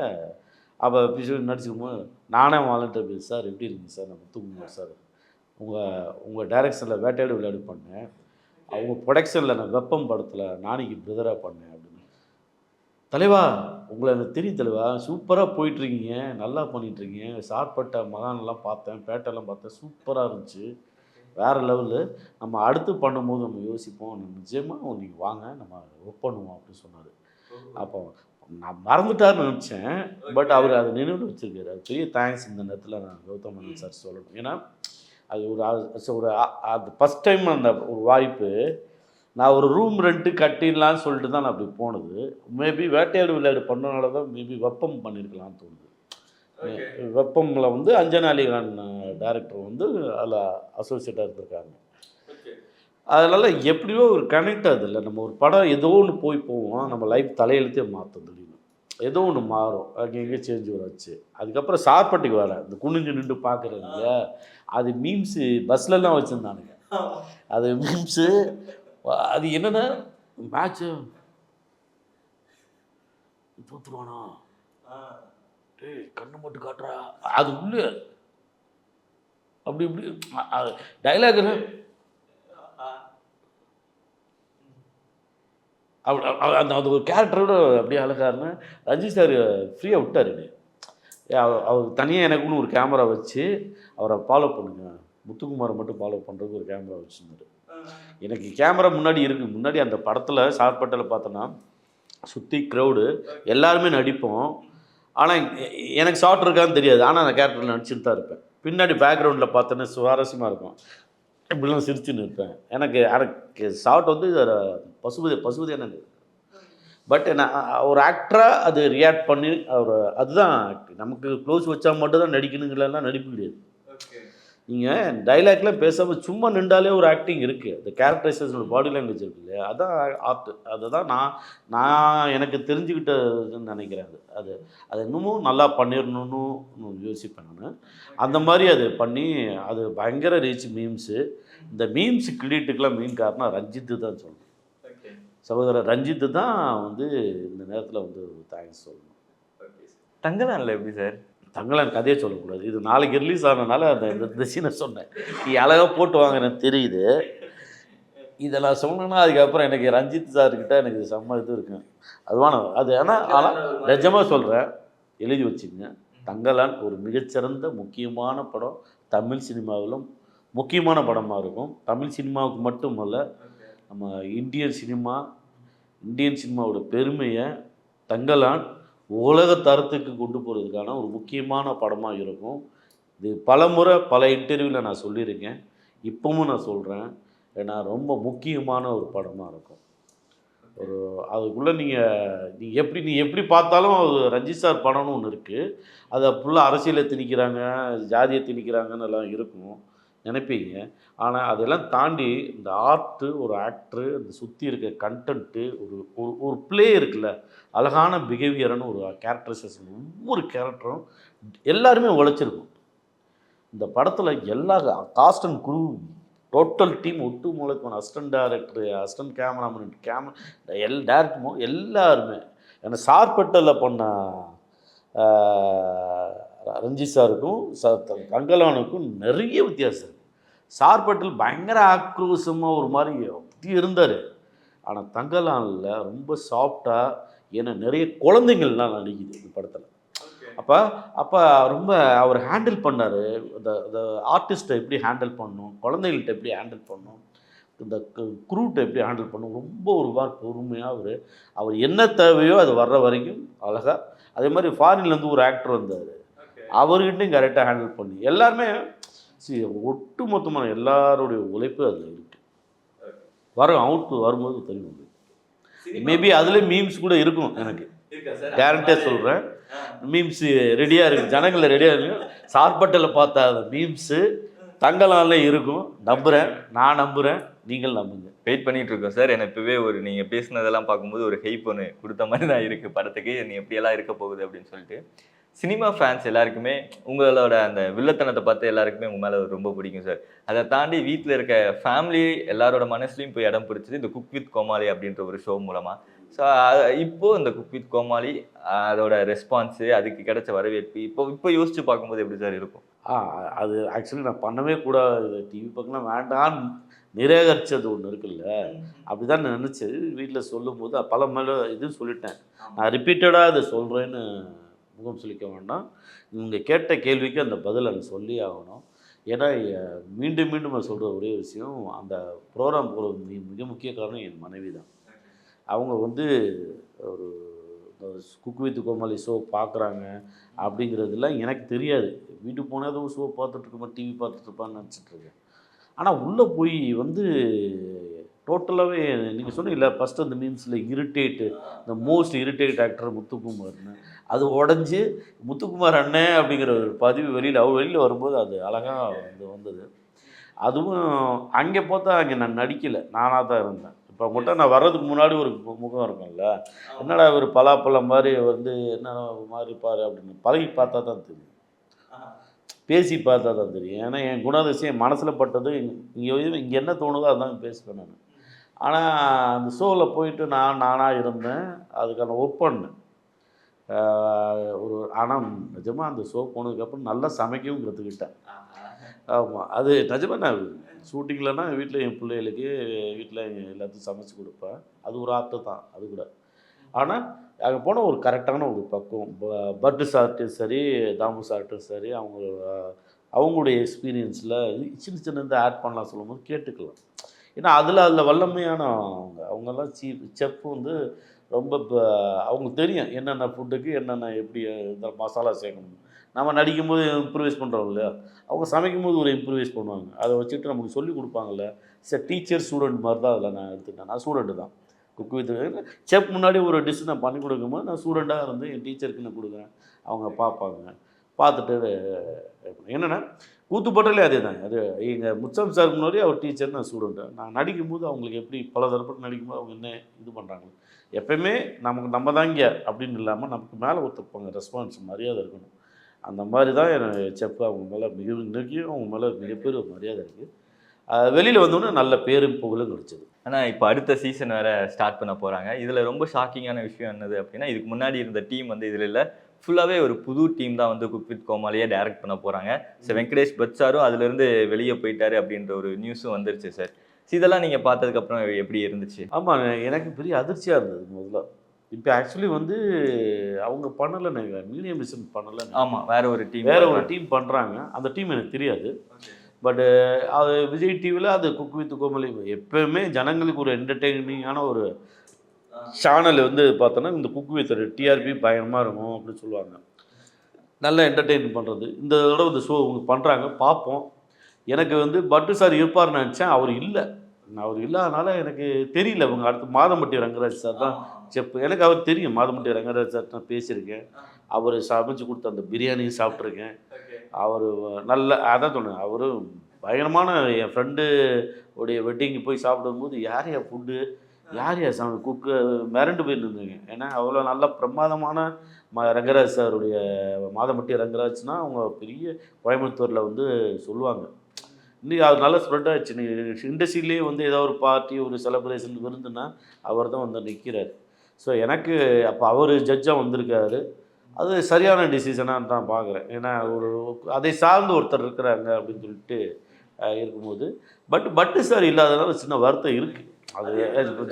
B: அப்போ நடிச்சுக்கும்போது நானே வாலண்டியர் சார் எப்படி இருக்குங்க சார், நம்ம தூங்குவோம் சார், உங்கள் டைரக்ஷனில் வேட்டையாடு விளையாடு பண்ணேன், அவங்க ப்ரொடக்ஷனில் நான் வெப்பம் படத்தில் நாளைக்கு பிரதராக பண்ணேன் அப்படின்னு. தலைவா உங்களை எனக்கு தெரியும் தலைவா, சூப்பராக போயிட்டுருக்கீங்க, நல்லா பண்ணிகிட்ருக்கீங்க, சார்பட்ட மகான்லாம் பார்த்தேன், பேட்டெல்லாம் பார்த்தேன், சூப்பராக இருந்துச்சு, வேறு லெவலு. நம்ம அடுத்து பண்ணும்போது நம்ம யோசிப்போம், நம்ம நிச்சயமாக நீங்கள் வாங்க நம்ம ஒர்க் பண்ணுவோம் அப்படின்னு சொன்னார். அப்போ நான் மறந்துட்டார்னு நினச்சேன். பட் அவர் அதை நினைவு வச்சுருக்காரு. அது பெரிய தேங்க்ஸ் இந்த நேரத்தில் நான் கௌதமன் சார் சொல்லணும். ஏன்னா அது அது ஃபஸ்ட் டைம் அந்த ஒரு வாய்ப்பு. நான் ஒரு ரூம் ரெண்ட்டு கட்டிடலான்னு சொல்லிட்டு தான் நான் அப்படி போனது. மேபி வேட்டையாடு விளையாடு பண்ணனால தான் மேபி வெப்பம் பண்ணியிருக்கலாம்னு தோணுது. வெப்பமில் வந்து அஞ்சனா அலிகான் டைரக்டர் வந்து அதில் அசோசியேட்டாக இருந்திருக்காங்க. அதனால் எப்படியோ ஒரு கனெக்ட் ஆகுது இல்லை. நம்ம ஒரு படம் ஏதோ ஒன்று போவோம், நம்ம லைஃப் தலையெழுத்தே மாற்றும். திடீர்னு ஏதோ ஒன்று மாறும், அங்கே எங்கே சேஞ்ச் வச்சு. அதுக்கப்புறம் சார்பட்டிக்கு வரேன், இந்த குனிஞ்சு நின்று பார்க்குறேன் இல்லையா, அது மீம்ஸு பஸ்லலாம் வச்சுருந்தானுங்க. அது மீம்ஸு அது என்னென்னா மேட்ச்சு தோத்துருவானா, டேய் கண்ணு மட்டும் காட்டுறா, அது உள்ளே அப்படி இப்படி டைலாக் அந்த அது ஒரு கேரக்டரோட அப்படியே அழகாருன்னு ரஞ்சித் சார் ஃப்ரீயாக விட்டார். அவர் தனியாக எனக்குன்னு ஒரு கேமரா வச்சு அவரை ஃபாலோ பண்ணுங்க, முத்துக்குமாரை மட்டும் ஃபாலோ பண்ணுறதுக்கு ஒரு கேமரா வச்சுருந்தார். எனக்கு கேமரா முன்னாடி இருக்குது. முன்னாடி அந்த படத்தில் சார்பட்டில் பார்த்தோன்னா சுற்றி க்ரௌடு எல்லாருமே நடிப்போம். ஆனால் எனக்கு ஷார்ட் இருக்கான்னு தெரியாது. ஆனால் அந்த கேரக்டரில் நடிச்சுட்டு தான் இருப்பேன். பின்னாடி பேக்ரவுண்டில் பார்த்தோன்னா சுவாரஸ்யமாக இருக்கும். இப்படிலாம் சிரிச்சுன்னு இருப்பேன். எனக்கு ஷார்ட் வந்து பசுபதி எனக்கு. பட் நான் ஒரு ஆக்டராக அது ரியாக்ட் பண்ணி அதுதான் நமக்கு க்ளோஸ் வச்சா மட்டும் தான் நடிக்கணுங்களெல்லாம் நடிப்பு கிடையாது. நீங்கள் டைலாக்லாம் பேசாமல் சும்மா நின்றாலே ஒரு ஆக்டிங் இருக்குது. அந்த கேரக்டரைசேஷனோட பாடி லாங்குவேஜ் இருக்குது இல்லையா, அதான் ஆர்ட். அதுதான் நான் எனக்கு தெரிஞ்சுக்கிட்டதுன்னு நினைக்கிறேன். அது இன்னமும் நல்லா பண்ணிடணும்னு யோசிப்பேன் நான். அந்த மாதிரி அது பண்ணி அது பயங்கர ரீச் மீம்ஸு. இந்த மீம்ஸ் கிரெடிட்டுக்கெலாம் மெயின் காரணம் ரஞ்சித்து தான் சொல்லணும். சகோதரர் ரஞ்சித்து தான் வந்து இந்த நேரத்தில் வந்து தேங்க்ஸ் சொல்லணும்.
A: தங்கலான்ல எப்படி சார்?
B: தங்கலான் கதையை சொல்லக்கூடாது, இது நாளைக்கு ரிலீஸ் ஆனதுனால இந்த சீனை சொன்னேன். நீ அழகாக போட்டு வாங்க எனக்கு தெரியுது. இதை நான் சொன்னேன்னா அதுக்கப்புறம் எனக்கு ரஞ்சித் சார்கிட்ட எனக்கு செம்ம இது இருக்குங்க. அது ஆனால் நிஜமாக சொல்கிறேன், எழுதி வச்சுங்க. தங்கலான் ஒரு மிகச்சிறந்த முக்கியமான படம், தமிழ் சினிமாவிலும் முக்கியமான படமாக இருக்கும். தமிழ் சினிமாவுக்கு மட்டுமல்ல, நம்ம இந்தியன் சினிமாவோட பெருமையை தங்கலான் உலக தரத்துக்கு கொண்டு போகிறதுக்கான ஒரு முக்கியமான படமாக இருக்கும். இது பல இன்டர்வியூவில் நான் சொல்லியிருக்கேன், இப்போவும் நான் சொல்கிறேன். ஏன்னா ரொம்ப முக்கியமான ஒரு படமாக இருக்கும். அதுக்குள்ளே நீ எப்படி பார்த்தாலும் ரஞ்சித் சார் படம்னு ஒன்று இருக்குது. அதை ஃபுல்லாக அரசியலை திணிக்கிறாங்க, ஜாதியை திணிக்கிறாங்கன்னு எல்லாம் இருக்கும் நினைப்பீங்க. ஆனால் அதெல்லாம் தாண்டி இந்த ஆர்ட்டு, ஒரு ஆக்டரு, அந்த சுற்றி இருக்க கண்டென்ட்டு, ஒரு ப்ளே இருக்குல்ல, அழகான பிஹேவியர்னு ஒரு கேரக்டரைசேஷன், ஒவ்வொரு கேரக்டரும் எல்லாருமே உழைச்சிருக்கும். இந்த படத்தில் எல்லா cost and crew total team ஒட்டு மூலக்கான அசிஸ்டன்ட் டைரக்டரு, அசிஸ்டன்ட் கேமராமேன், டேரக்டரும் எல்லாருமே. ஏன்னா சார்பட்டில் பண்ண ரஞ்சித் சாருக்கும் தங்கலானுக்கும் நிறைய வித்தியாசம் இருக்குது. சார்பட்டில் பயங்கர ஆக்ரோஷமாக ஒரு மாதிரி அப்படி இருந்தார். ஆனால் தங்கலானில் ரொம்ப சாஃப்டாக, ஏன்னா நிறைய குழந்தைங்கள்லாம் நடிக்குது இந்த படத்தில். அப்போ ரொம்ப அவர் ஹேண்டில் பண்ணார். அந்த ஆர்டிஸ்ட்டை எப்படி ஹேண்டில் பண்ணணும், குழந்தைகள்கிட்ட எப்படி ஹேண்டில் பண்ணணும், இந்த குரூட்டை எப்படி ஹேண்டில் பண்ணும் ரொம்ப ஒரு வாரம் பொறுமையாக அவர் என்ன தேவையோ அது வர்ற வரைக்கும் அழகாக. அதே மாதிரி ஃபாரின்லேருந்து ஒரு ஆக்டர் வந்தார், அவர்கிட்டையும் கரெக்டாக ஹேண்டில் பண்ணி எல்லாருமே ஒட்டு மொத்தமான எல்லாருடைய உழைப்பு அதில் இருக்குது. அவுட் வரும்போது தெரியும். மேபி அதில் மீம்ஸ் கூட இருக்கும், எனக்கு கேரண்டியாக சொல்கிறேன். மீம்ஸ் ரெடியாக இருக்குது, ஜனங்களில் ரெடியாக இருக்கு. சார்பட்டில் பார்த்தா அந்த மீம்ஸு தங்களால இருக்கும். நான் நம்புகிறேன், நீங்கள் நம்புங்க.
A: வெயிட் பண்ணிட்டு இருக்கோம் சார். எனக்கு இப்போவே நீங்கள் பேசுனதெல்லாம் பார்க்கும்போது ஒரு ஹைப் ஒன்று கொடுத்த மாதிரி தான் இருக்குது படத்துக்கு. நீ எப்படியெல்லாம் இருக்க போகுது அப்படின்னு சொல்லிட்டு. சினிமா ஃபேன்ஸ் எல்லாருக்குமே உங்களோட அந்த வில்லத்தனத்தை பார்த்து எல்லாருக்குமே உங்கள் மேலே ரொம்ப பிடிக்கும் சார். அதை தாண்டி வீட்டில் இருக்க ஃபேமிலி எல்லாரோட மனசுலையும் போய் இடம் பிடிச்சது இந்த குக் வித் கோமாளி அப்படின்ற ஒரு ஷோ மூலமாக. ஸோ இப்போது இந்த குக் வித் கோமாளி அதோட ரெஸ்பான்ஸு, அதுக்கு கிடைச்ச வரவேற்பு இப்போ யோசிச்சு பார்க்கும்போது எப்படி சார் இருக்கும்?
B: அது ஆக்சுவலி நான் பண்ணவே கூடாது, டிவி பக்கம்லாம் வேண்டான்னு நிராகரிச்சது ஒன்று இருக்குல்ல, அப்படி தான் நான் நினச்சது. வீட்டில் சொல்லும்போது பல மேலே இதுவும் சொல்லிட்டேன். நான் ரிப்பீட்டடாக அதை சொல்கிறேன்னு முகம் சொல்லிக்க வேண்டாம். நீங்கள் கேட்ட கேள்விக்கு அந்த பதில் நான் சொல்லி ஆகணும். ஏன்னா மீண்டும் மீண்டும் நான் சொல்கிற ஒரே விஷயம், அந்த ப்ரோக்ராம் போகிற மிக முக்கிய காரணம் என் மனைவி தான். அவங்க ஒரு குக் வித் கோமாளி ஷோ பார்க்குறாங்க அப்படிங்கிறதுலாம் எனக்கு தெரியாது. வீட்டுக்கு போனால் ஏதோ ஷோ பார்த்துட்ருக்கோம், டிவி பார்த்துட்ருப்பான்னு நினச்சிட்ருக்கேன். ஆனால் உள்ளே போய் டோட்டலாகவே நீங்கள் சொன்னீங்கல்ல ஃபஸ்ட்டு அந்த மீம்ஸில் இந்த மோஸ்ட் இரிட்டேட் ஆக்டர் முத்துக்குமார்னு, அது உடஞ்சி முத்துக்குமார் அண்ணன் அப்படிங்கிற ஒரு பதிவு வெளியில் வரும்போது அது அழகாக வந்தது. அதுவும் அங்கே பார்த்தா அங்கே நான் நடிக்கலை, நானாக தான் இருந்தேன். இப்போ மட்டும் நான் வர்றதுக்கு முன்னாடி ஒரு முகம் இருக்கும்ல, என்னடா ஒரு பலாப்பழம் மாதிரி என்ன மாதிரி பாரு அப்படின்னு பழகி பார்த்தா தான் தெரியும், பேசி பார்த்தா தான் தெரியும். ஏன்னா என் குணாதிசயம் மனசில் பட்டது இங்கே என்ன தோணுதோ அதுதான் பேசுவேன் நான். ஆனால் அந்த ஷோவில் போயிட்டு நானாக இருந்தேன், அதுக்கான ஒர்க் பண்ணேன். ஆனால் நிஜமாக அந்த ஷோ போனதுக்கப்புறம் நல்லா சமைக்கவும் கற்றுக்கிட்டேன். ஆமாம், அது நிஜமாக நான் ஷூட்டிங்லன்னா வீட்டில் என் பிள்ளைகளுக்கு வீட்டில் எல்லாத்தையும் சமைச்சு கொடுப்பேன். அது ஒரு ஆர்ட்டு தான் அது கூட. ஆனால் அங்கே போனால் ஒரு கரெக்டான ஒரு பக்குவம். பட்டு சார்ட்டும் சரி, தாமு சார்ட்டும் சரி, அவங்களுடைய எக்ஸ்பீரியன்ஸில் சின்ன இந்த ஆட் பண்ணலாம் சொல்லும்போது கேட்டுக்கலாம். ஏன்னா அதில் வல்லமையான அவங்கெல்லாம் செஃப் ரொம்ப அவங்களுக்கு தெரியும் என்னென்ன ஃபுட்டுக்கு என்னென்ன எப்படி இந்த மசாலா சேர்க்கணும். நம்ம நடிக்கும்போது இம்ப்ரூவைஸ் பண்ணுறோம் இல்லையா, அவங்க சமைக்கும்போது ஒரு இம்ப்ரூவைஸ் பண்ணுவாங்க. அதை வச்சுட்டு நமக்கு சொல்லி கொடுப்பாங்கல்ல. டீச்சர் ஸ்டூடெண்ட் மாதிரி தான் அதில் நான் எடுத்துக்கிட்டேன். நான் ஸ்டூடெண்ட்டு தான். குக் வித் செஃப் முன்னாடி ஒரு டிஷ் நான் பண்ணி கொடுக்கும்போது நான் ஸ்டூடெண்ட்டாக இருந்து என் டீச்சருக்கு நான் கொடுக்குறேன். அவங்க பார்ப்பாங்க, பார்த்துட்டு என்னென்னா கூத்துப்பட்டலே அதே தாங்க. அது எங்கள் முத்தம் சாருக்கு முன்னாடி அவர் டீச்சர், நான் ஸ்டூடெண்ட்டு. நான் நடிக்கும்போது அவங்களுக்கு எப்படி பல தரப்பட்டு நடிக்கும்போது அவங்க என்ன இது பண்ணுறாங்க, எப்போயுமே நம்ம தான் இங்கே அப்படின்னு இல்லாமல் நமக்கு மேலே ஒருத்தருப்பாங்க, ரெஸ்பான்ஸ் மரியாதை இருக்கணும். அந்த மாதிரி தான் எனக்கு செஃப் அவங்க மேலே இன்றைக்கும் அவங்க மேலே மிகப்பெரிய ஒரு மரியாதை இருக்குது. வெளியில் வந்தோடனே நல்ல பேரும் புகழும் கிடைச்சது.
A: ஆனால் இப்போ அடுத்த சீசன் வேறு ஸ்டார்ட் பண்ண போகிறாங்க. இதில் ரொம்ப ஷாக்கிங்கான விஷயம் என்னது அப்படின்னா, இதுக்கு முன்னாடி இருந்த டீம் இதில் இல்லை, ஃபுல்லாகவே ஒரு புது டீம் தான் குக் வித் கோமாளியே டைரக்ட் பண்ண போகிறாங்க. ஸோ வெங்கடேஷ் பட் சாரும் அதுலேருந்து வெளியே போயிட்டாரு அப்படின்ற ஒரு நியூஸும் வந்துருச்சு சார். இதெல்லாம் நீங்கள் பார்த்ததுக்கப்புறம் எப்படி இருந்துச்சு?
B: ஆமாம், எனக்கு பெரிய அதிர்ச்சியாக இருந்தது முதல்ல. இப்போ ஆக்சுவலி அவங்க பண்ணலை, மீடியா மிஷன் பண்ணலை.
A: ஆமாம், வேற ஒரு
B: டீம் பண்ணுறாங்க. அந்த டீம் எனக்கு தெரியாது. பட்டு அது விஜய் டிவியில் அது குக் வித் கோமாளி எப்போயுமே ஜனங்களுக்கு ஒரு என்டர்டெய்னிங்கான ஒரு சேனல் பார்த்தோன்னா இந்த குக் வித் டிஆர்பி பயங்கரமாக இருக்கும் அப்படின்னு சொல்லுவாங்க. நல்லா என்டர்டெயின் பண்ணுறது. இந்த தடவை இந்த ஷோ அவங்க பண்ணுறாங்க, பார்ப்போம். எனக்கு பட்டு சார் இருப்பார்னு நினச்சேன், அவர் இல்லை. அவர் இல்லாதனால எனக்கு தெரியல. அவங்க அடுத்து மாதம்பட்டி ரங்கராஜ் சார் தான் செஃப். எனக்கு அவர் தெரியும், மாதம்பட்டி ரங்கராஜ் சார் நான் பேசியிருக்கேன். அவர் சமைச்சு கொடுத்த அந்த பிரியாணியும் சாப்பிட்ருக்கேன். அவர் அதான் சொன்னேன், அவர் பயங்கரமான. என் ஃப்ரெண்டு உடைய வெட்டிங்கு போய் சாப்பிடும்போது யார் ஃபுட்டு யார் குக்கு மிரண்டு போயிருந்துங்க. ஏன்னா அவ்வளோ நல்ல பிரமாதமான ரங்கராஜ் சாருடைய மாதம்பட்டி ரங்கராஜ்னால் அவங்க பெரிய கோயம்புத்தூரில் சொல்லுவாங்க. இன்றைக்கி அது நல்ல ஸ்ப்ரெட் ஆகிடுச்சு. இண்டஸ்ட்ரியிலே ஏதோ ஒரு பார்ட்டி ஒரு செலிப்ரேஷன் விருந்துன்னா அவர் தான் நிற்கிறார். ஸோ எனக்கு அப்போ அவர் ஜட்ஜாக வந்திருக்காரு. அது சரியான டிசிஷனாக தான் பார்க்குறேன். ஏன்னா அதை சார்ந்து ஒருத்தர் இருக்கிறாங்க அப்படின்னு சொல்லிட்டு இருக்கும்போது பட்டு சார் இல்லாதனால சின்ன வருத்தம் இருக்குது. அது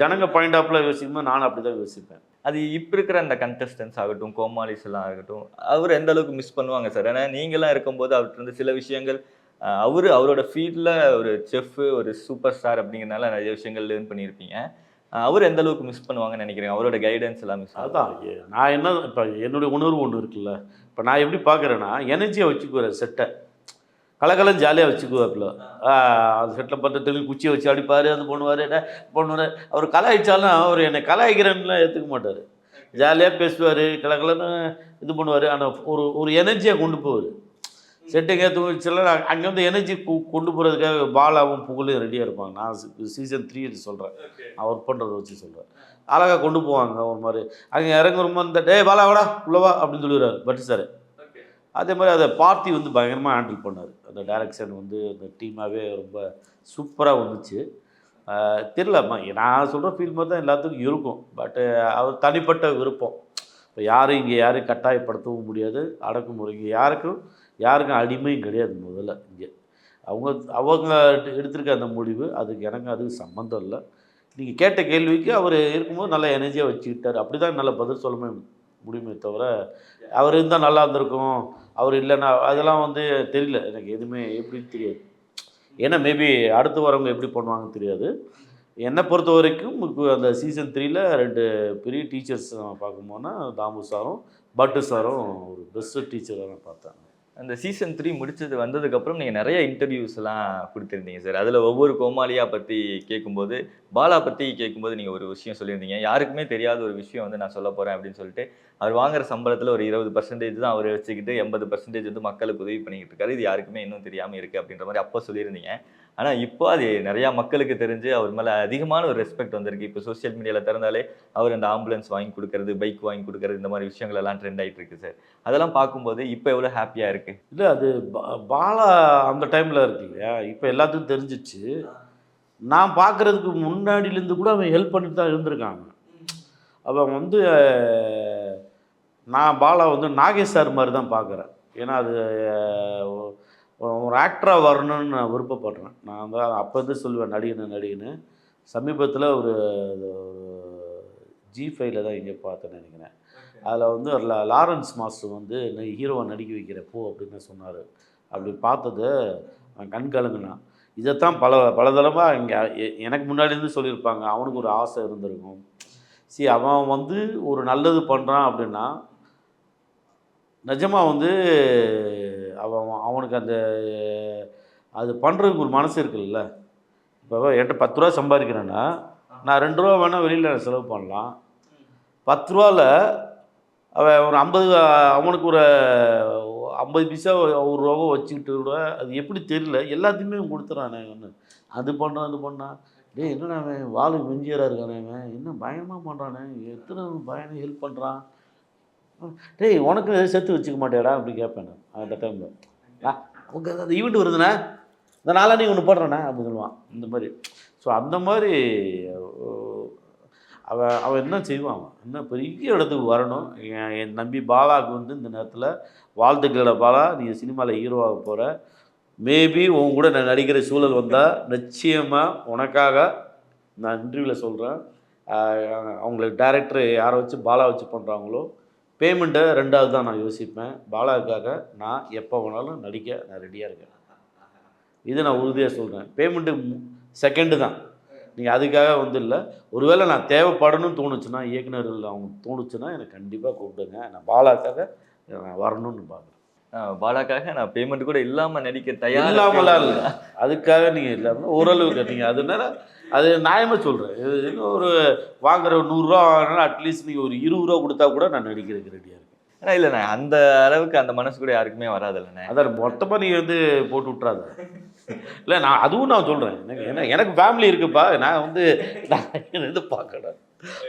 B: ஜனங்க பாயிண்ட் ஆஃப்ல யோசிக்கும்போது நானும் அப்படி தான் யோசிப்பேன்.
A: அது இப்போ இருக்கிற அந்த கண்டஸ்டன்ஸ் ஆகட்டும், கோமாளிஸ் எல்லாம் ஆகட்டும், அவர் எந்த அளவுக்கு மிஸ் பண்ணுவாங்க சார்? ஏன்னா நீங்களாம் இருக்கும்போது அவர்கிட்ட சில விஷயங்கள் அவரோட ஃபீல்டில் ஒரு செஃப், ஒரு சூப்பர் ஸ்டார் அப்படிங்கிறனால நிறைய விஷயங்கள் லேர்ன் பண்ணியிருப்பீங்க. அவர் எந்த அளவுக்கு மிஸ் பண்ணுவாங்கன்னு நினைக்கிறீங்க? அவரோட கைடன்ஸ் எல்லாம் மிஸ்
B: அதான் நான் என்ன இப்போ என்னுடைய உணர்வு ஒன்று இருக்குல்ல. இப்போ நான் எப்படி பார்க்குறேன்னா, எனர்ஜியை வச்சுக்குவேன் செட்டை. கலகலன்னு ஜாலியாக வச்சுக்குவாப்புல. அந்த செட்டில் பார்த்து குச்சியை வச்சு அடிப்பார், அது பண்ணுவார், பண்ணுவார். அவர் கலாய்ச்சாலும் அவர் என்னை கலாய்க்கிறேன்னுலாம் ஏற்றுக்க மாட்டார். ஜாலியாக பேசுவார், கலகலன்னு இது பண்ணுவார். ஆனால் ஒரு எனர்ஜியை கொண்டு போவார். செட்டுங்க தூங்கிச்செல்லாம் அங்கேருந்து எனர்ஜி கொண்டு போகிறதுக்காக பாலாவும் புகழையும் ரெடியாக இருப்பாங்க. நான் சீசன் 3 சொல்கிறேன், நான் ஒர்க் பண்ணுறதை வச்சு சொல்கிறேன். அழகாக கொண்டு போவாங்க. ஒரு மாதிரி அங்கே இறங்குறோமா இந்த டே பாலா வாடா உள்ளவா அப்படின்னு சொல்லிடுறாரு பட்டு சார். அதே மாதிரி அதை பார்த்தி வந்து பயங்கரமாக ஹேண்டில் பண்ணார். அந்த டைரக்ஷன் வந்து அந்த டீமாகவே ரொம்ப சூப்பராக வந்துச்சு. தெரிலம்மா நான் சொல்கிற ஃபீல் மாதிரி தான் எல்லாத்துக்கும் இருக்கும். பட்டு அவர் தனிப்பட்ட விருப்பம். இப்போ யாரும் இங்கே யாரையும் கட்டாயப்படுத்தவும் முடியாது. அடக்குமுறை இங்கே யாருக்கும் அடிமையும் கிடையாது. முதல்ல இங்கே அவங்க எடுத்திருக்க அந்த முடிவு, அதுக்கு அதுக்கு சம்மந்தம் இல்லை. நீங்கள் கேட்ட கேள்விக்கு அவர் இருக்கும்போது நல்ல எனர்ஜியாக வச்சுக்கிட்டார். அப்படி தான் நல்ல பதில் சொல்ல முடியுமே தவிர, அவர் இருந்தால் நல்லா இருந்திருக்கும், அவர் இல்லைன்னா அதெல்லாம் வந்து தெரியல. எனக்கு எதுவுமே எப்படின்னு தெரியாது. ஏன்னா மேபி அடுத்து வரவங்க எப்படி பண்ணுவாங்கன்னு தெரியாது. என்னை பொறுத்த வரைக்கும் அந்த சீசன் 3ல் 2 பெரிய டீச்சர்ஸ் நான் பார்க்கும்போதுனா தாமு சாரும் பட்டு சாரும் ஒரு பெஸ்ட்டு டீச்சராக நான் பார்த்தேன்.
A: அந்த சீசன் 3 முடிச்சது வந்ததுக்கப்புறம் நீங்கள் நிறைய இன்டர்வியூஸ் எல்லாம் கொடுத்துருந்தீங்க சார். அதில் ஒவ்வொரு கோமாளியா பற்றி கேட்கும்போது, பாலா பற்றி கேட்கும்போது நீங்கள் ஒரு விஷயம் சொல்லியிருந்தீங்க. யாருக்குமே தெரியாத ஒரு விஷயம் வந்து நான் சொல்ல போகிறேன் அப்படின்னு சொல்லிட்டு, அவர் வாங்குற சம்பளத்தில் ஒரு 20% தான் அவர் வச்சுக்கிட்டு 80% வந்து மக்களுக்கு உதவி பண்ணிக்கிட்டு இருக்காரு. இது யாருக்குமே இன்னும் தெரியாமல் இருக்குது அப்படின்ற மாதிரி அப்போ சொல்லியிருந்தீங்க. ஆனால் இப்போ அது நிறையா மக்களுக்கு தெரிஞ்சு அவர் மேலே அதிகமான ஒரு ரெஸ்பெக்ட் வந்திருக்கு. இப்போ சோஷியல் மீடியாவில் திறந்தாலே அவர் அந்த ஆம்புலன்ஸ் வாங்கி கொடுக்கறது, பைக் வாங்கி கொடுக்கறது, இந்த மாதிரி விஷயங்கள் எல்லாம் ட்ரெண்ட் ஆகிட்டு இருக்கு சார். அதெல்லாம் பார்க்கும்போது இப்போ எவ்வளோ ஹாப்பியாக இருக்குது.
B: இல்லை அது பாலா அந்த டைமில் இருக்கு இல்லையா, இப்போ எல்லாத்துக்கும் தெரிஞ்சிச்சு. நான் பார்க்குறதுக்கு முன்னாடியிலேருந்து கூட அவன் ஹெல்ப் பண்ணிட்டு தான் இருந்திருக்காங்க. அவன் வந்து நான் பாலா வந்து நாகேஷ் சார் மாதிரி தான் பார்க்குறேன். ஏன்னா அது ஒரு ஆக்டராக வரணும்னு நான் விருப்பப்படுறேன். நான் வந்து அப்போது சொல்லுவேன் நடிகன்னு. சமீபத்தில் ஒரு G5ல தான் இங்கே பார்த்தேன்னு நினைக்கிறேன். அதில் வந்து லாரன்ஸ் மாஸ்டர் வந்து ஹீரோவை நடிக்க வைக்கிற போ அப்படின்னு சொன்னார். அப்படி பார்த்தது கண் கலங்குனான். இதைத்தான் பல தடவை இங்கே எனக்கு முன்னாடியிருந்து சொல்லியிருப்பாங்க. அவனுக்கு ஒரு ஆசை இருந்திருக்கும். அவன் வந்து ஒரு நல்லது பண்ணுறான் அப்படின்னா நிஜமாக வந்து அவனுக்கு அது பண்ணுறதுக்கு ஒரு மனசு இருக்குல்ல. இப்போ என்கிட்ட 10 ரூபா சம்பாதிக்கிறேன்னா நான் 2 ரூபா வேணால் வெளியில் செலவு பண்ணலாம். 10 ரூபாவில் அவன் ஒரு 50 அவனுக்கு ஒரு 50 பைசா 1 ரூபாவோ வச்சுக்கிட்டு கூட அது எப்படி தெரியல, எல்லாத்தையுமே கொடுத்துறானே. ஒன்று அது பண்ணுறான் இது பண்ணான். டேய் என்னடா அவன் வாழை மெஞ்சியராக இருக்கானே, அவன் என்ன பயங்கரமாக பண்ணுறானே, எத்தனை பயணம் ஹெல்ப் பண்ணுறான். டேய் உனக்கு சேர்த்து வச்சுக்க மாட்டேடா அப்படி கேட்பேன் நான் அந்த டைமில். அவங்க அந்த ஈவெண்ட் வருதுண்ணா, இந்த நாளாக நீ ஒன்று போடுறேண்ணா அப்படின்னு சொல்லுவான். இந்த மாதிரி அந்த மாதிரி அவன் என்ன செய்வான், அவன் இன்னும் பெரிய இடத்துக்கு வரணும். என் நம்பி பாலாவுக்கு வந்து இந்த நேரத்தில் வாழ்த்துக்களோட பாலா, நீ சினிமாவில் ஹீரோவாக போகிற. மேபி உன் கூட நான் நடிக்கிற சூழல் வந்தால் நிச்சயமாக உனக்காக நான் இன்டர்வியூவில் சொல்கிறேன். அவங்களுக்கு டைரக்டர் யாரை வச்சு பாலா வச்சு பண்ணுறாங்களோ பேமெண்ட்டை 2வது தான் நான் யோசிப்பேன். பாலாவுக்காக நான் எப்போ வேணாலும் நடிக்க நான் ரெடியாக இருக்கேன். இது நான் உறுதியாக சொல்கிறேன். பேமெண்ட்டு செகண்டு தான். நீங்கள் அதுக்காக வந்து இல்லை. ஒருவேளை நான் தேவைப்படணும்னு தோணுச்சுன்னா, இயக்குநர்கள் அவங்க தோணுச்சுன்னா எனக்கு கண்டிப்பாக கூப்பிடுங்க. நான் பாலாக்காக நான் வரணும்னு பார்க்குறேன்.
A: பாலாக்காக நான் பேமெண்ட் கூட இல்லாமல் நடிக்க தயார்
B: இல்லாமலாம் இல்லை. அதுக்காக நீங்கள் இல்லாமல் ஓரளவுக்கு நீங்கள் அதனால அது நியாயமாக சொல்கிறேன். இன்னும் ஒரு வாங்குற 100 ரூபா வாங்கினா அட்லீஸ்ட் நீங்கள் ஒரு 20 ரூபா கொடுத்தா கூட நான் நடிக்கிறதுக்கு ரெடியாக இருக்கேன்.
A: ஏன்னா இல்லைண்ணே, அந்த அளவுக்கு அந்த மனசு கூட யாருக்குமே வராது இல்லைண்ணே.
B: அதான் மொத்தமாக நீங்கள் வந்து போட்டு விட்றாத. இல்லை நான் அதுவும் நான் சொல்கிறேன். எனக்கு ஃபேமிலி இருக்குப்பா. நான் வந்து இது பார்க்கணும்.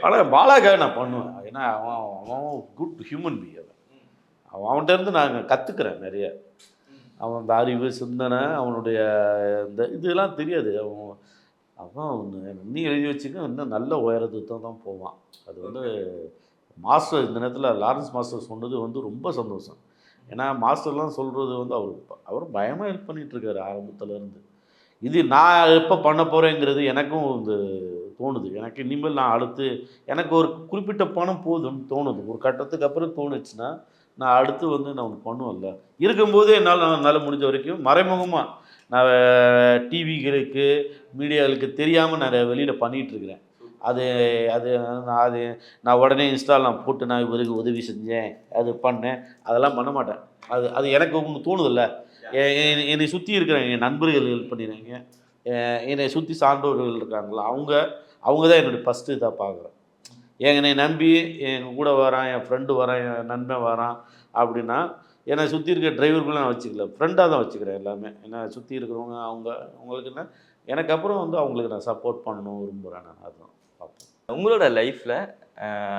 B: ஆனால் பாலாக்காக நான் பண்ணுவேன். ஏன்னா அவன் குட் ஹியூமன் பீயிங். அவன்கிட்ட இருந்து நாங்கள் கற்றுக்கிறேன் நிறைய. அவன் அந்த அறிவு சிந்தனை அவனுடைய இந்த இதெல்லாம் தெரியாது. அவன் இன்னும் எழுதி வச்சுக்க இன்னும் நல்ல உயரத்துக்கு தான் போவான். அது வந்து மாஸ்டர் இந்த நேரத்தில் லாரன்ஸ் மாஸ்டர் சொன்னது வந்து ரொம்ப சந்தோஷம். ஏன்னா மாஸ்டர்லாம் சொல்கிறது வந்து அவர் பயமாக ஹெல்ப் பண்ணிகிட்ருக்காரு ஆரம்பத்துலேருந்து. இது நான் எப்போ பண்ண போகிறேங்கிறது எனக்கும் இது தோணுது. எனக்கு இனிமேல் நான் அடுத்து எனக்கு ஒரு குறிப்பிட்ட பணம் போதும்னு தோணுது. ஒரு கட்டத்துக்கு அப்புறம் தோணுச்சுன்னா நான் அடுத்து வந்து நான் ஒன்று பண்ணுவேன்ல. இருக்கும்போதே என்னால் முடிஞ்ச வரைக்கும் மறைமுகமாக நான் டிவிகளுக்கு மீடியாவுக்கு தெரியாமல் நான் வெளியில் பண்ணிகிட்ருக்கிறேன். அது அது அது நான் உடனே இன்ஸ்டாவில் நான் போட்டு நான் இவருக்கு உதவி செஞ்சேன், அது பண்ணேன், அதெல்லாம் பண்ண மாட்டேன். அது அது எனக்கு ஒன்று தோணுதில்ல. என்னை சுற்றி இருக்கிற என் நண்பர்கள் ஹெல்ப் பண்ணிடுறாங்க, என்னை சுற்றி சான்றோர்கள் இருக்காங்களா, அவங்க தான் என்னுடைய ஃபஸ்ட்டு இதாக பார்க்குறேன். என்னை நம்பி என் கூட வரான், என் ஃப்ரெண்டு வரான், என் நண்பன் வரான் அப்படின்னா, என்னை சுற்றி இருக்க டிரைவர்களும் நான் வச்சுக்கல, ஃப்ரெண்டாக தான் வச்சுக்கிறேன் எல்லாமே. என்னை சுற்றி இருக்கிறவங்க அவங்களுக்கு என்ன, எனக்கு அப்புறம் வந்து அவங்களுக்கு நான் சப்போர்ட் பண்ணணும் விரும்புகிறேன். நான் அதுதான் பார்ப்பேன்.
A: உங்களோட லைஃப்பில்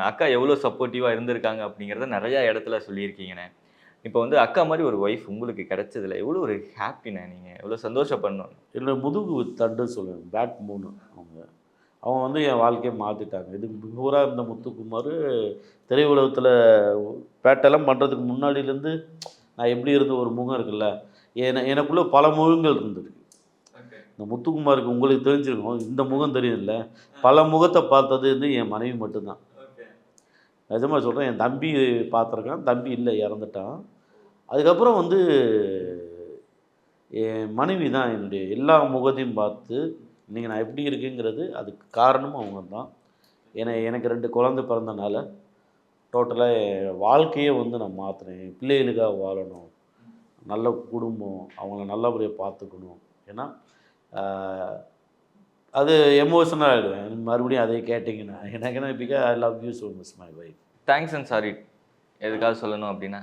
A: அக்கா எவ்வளோ சப்போர்ட்டிவாக இருந்திருக்காங்க அப்படிங்கிறத நிறையா இடத்துல சொல்லியிருக்கீங்கண்ணே. இப்போ வந்து அக்கா மாதிரி ஒரு ஒய்ஃப் உங்களுக்கு கிடைச்சதுல எவ்வளோ ஒரு ஹாப்பிண்ணே, நீங்கள் எவ்வளோ சந்தோஷப்படணும்.
B: என்னோட முதுகு தண்டு சொல்லுவேன், பேக் மூணு. அவங்க வந்து என் வாழ்க்கையை மாற்றிட்டாங்க. இதுக்கு பிஃபோராக இருந்த முத்துக்குமார் திரையுலகத்தில் பேட்டெல்லாம் பண்ணுறதுக்கு முன்னாடியிலேருந்து நான் எப்படி இருந்த ஒரு முகம் இருக்குல்ல, எனக்குள்ளே பல முகங்கள் இருந்திருக்கு. இந்த முத்துக்குமாருக்கு உங்களுக்கு தெரிஞ்சிருக்கும், இந்த முகம் தெரியும்ல, பல முகத்தை பார்த்தது வந்து என் மனைவி மட்டும்தான். நிஜமாக சொல்கிறேன், என் தம்பி பார்த்துருக்கான், தம்பி இல்லை, இறந்துட்டான். அதுக்கப்புறம் வந்து என் மனைவி தான் என்னுடைய எல்லா முகத்தையும் பார்த்து இன்றைக்கி நான் எப்படி இருக்குங்கிறது அதுக்கு காரணமும் அவங்க தான். எனக்கு 2 குழந்தை பிறந்தனால டோட்டலாக என் வாழ்க்கையே வந்து நான் மாற்றினேன். பிள்ளைகளுக்காக வாழணும், நல்ல குடும்பம், அவங்கள நல்லபடியாக பார்த்துக்கணும். ஏன்னா அது எமோஷனல் ஆகிடுவேன் மறுபடியும் அதே கேட்டிங்கன்னா. எனக்கு என்ன because I love you so much my wife.
A: Thanks and sorry எதுக்காக சொல்லணும் அப்படின்னா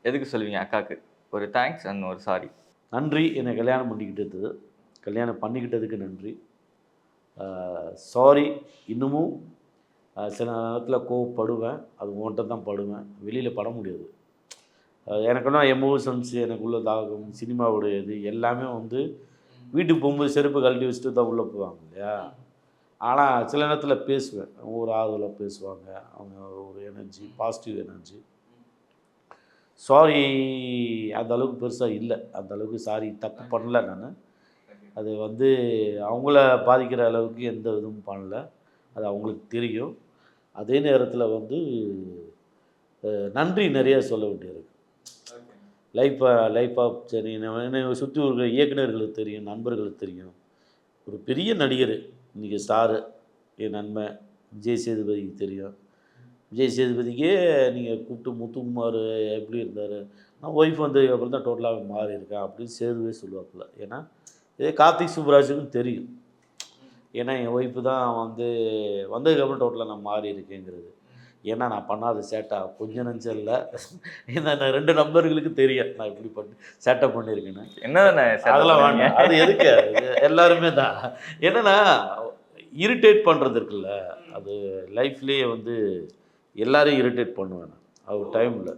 A: எதுக்கு சொல்லுவீங்க அக்காவுக்கு? ஒரு தேங்க்ஸ் அண்ட் ஒரு சாரி.
B: நன்றி, என்னை கல்யாணம் பண்ணிக்கிட்டதுக்கு நன்றி. சாரி, இன்னமும் சில நேரத்தில் கோவப்படுவேன், அது உன்கிட்ட தான் படுவேன், வெளியில் பட முடியாது. எனக்குன்னா எமோஷன்ஸ், எனக்குள்ள தாகம், சினிமாவுடைய இது எல்லாமே வந்து வீட்டுக்கு போகும்போது செருப்பு கழட்டி வச்சுட்டு தான் உள்ளே போவாங்க இல்லையா. ஆனால் சில நேரத்தில் பேசுவேன், ஒரு ஆறுதலாக பேசுவாங்க, அவங்க ஒரு எனர்ஜி, பாசிட்டிவ் எனர்ஜி. சாரி அந்த அளவுக்கு பெருசாக இல்லை, அந்த அளவுக்கு சாரி தப்பு பண்ணல நான். அது வந்து அவங்கள பாதிக்கிற அளவுக்கு எந்த இதுவும் பண்ணல, அது அவங்களுக்கு தெரியும். அதே நேரத்தில் வந்து நன்றி நிறைய சொல்ல வேண்டியிருக்கு. லைஃபாக சரி, என்னை சுற்றி இருக்கிற இயக்குநர்களுக்கு தெரியும், நண்பர்களுக்கு தெரியும். ஒரு பெரிய நடிகர் இன்றைக்கி ஸ்டாரு என் நண்பன் விஜய் சேதுபதிக்கு தெரியும். விஜய் சேதுபதிக்கே நீங்கள் கூப்பிட்டு முத்துக்குமார் எப்படி இருந்தார், நான் ஒய்ஃப் வந்து அப்புறம் தான் டோட்டலாக மாறி இருக்கேன் அப்படின்னு சேதுவே சொல்லுவாப்புல. ஏன்னா இதே கார்த்திக் சுப்ராஜுக்கும் தெரியும். ஏன்னா என் ஒய்ஃபு தான் வந்து வந்ததுக்கப்புறம் டோட்டலாக நான் மாறி இருக்கேங்கிறது. ஏன்னா நான் பண்ணாத சேட்டா கொஞ்சம் நஞ்சம் இல்லை. ஏன்னா நான் 2 நம்பர்களுக்கு தெரியும் நான் இப்படி சேட்டை பண்ணியிருக்கேன்னு.
A: என்ன
B: அதெல்லாம் வாங்க, அது எதுக்கு, எல்லாருமே தான். என்னென்னா இரிட்டேட் பண்ணுறது இருக்குல்ல, அது லைஃப்லேயே வந்து எல்லாரையும் இரிட்டேட் பண்ணுவேன் நான் அவர் டைமில்.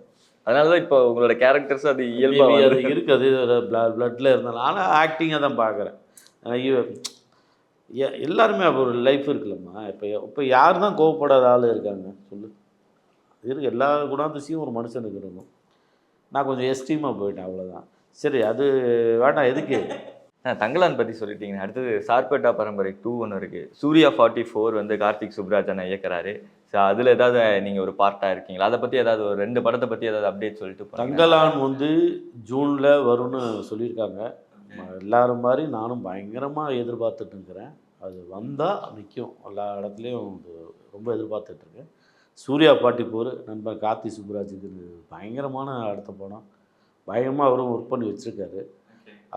A: அதனால தான் இப்போ உங்களோட கேரக்டர்ஸ் அது இயல்பாக
B: அது இருக்குது, பிளட்டில் இருந்தாலும். ஆனால் ஆக்டிங்காக தான் பார்க்குறேன். எல்லாருமே அப்போ ஒரு லைஃப் இருக்குல்லம்மா. இப்போ யார் தான் கோவப்படாத ஆள் இருக்காங்க சொல்லு? இருக்கு, எல்லா குணாதிசையும் ஒரு மனுஷனுக்கு இருக்கும். நான் கொஞ்சம் எஸ்ட்ரீமாக போயிட்டேன், அவ்வளோதான். சரி, அது வேண்டாம், எதுக்கு.
A: தங்கலான் பற்றி சொல்லிட்டீங்க. அடுத்தது சார்பேட்டா பரம்பரை 2 ஒன்று இருக்குது. சூர்யா 44 வந்து கார்த்திக் சுப்ராஜ் அண்ணா இயக்குறாரு. ஸோ அதில் ஏதாவது நீங்கள் ஒரு பார்ட்டாக இருக்கீங்களா? அதை பற்றி ஏதாவது ஒரு 2 படத்தை பற்றி ஏதாவது அப்டேட் சொல்லிட்டு.
B: தங்கலான் வந்து ஜூனில் வரும்னு சொல்லியிருக்காங்க. எல்லாரும் மாதிரி நானும் பயங்கரமாக எதிர்பார்த்துட்டு இருக்கிறேன். அது வந்தால் நிற்கும், எல்லா இடத்துலையும் ரொம்ப எதிர்பார்த்துட்ருக்கேன். சூர்யா 44 நண்பர் கார்த்திக் சுப்ராஜுக்கு பயங்கரமான அடுத்த படம். பயங்கரமாக அவரும் ஒர்க் பண்ணி வச்சுருக்காரு.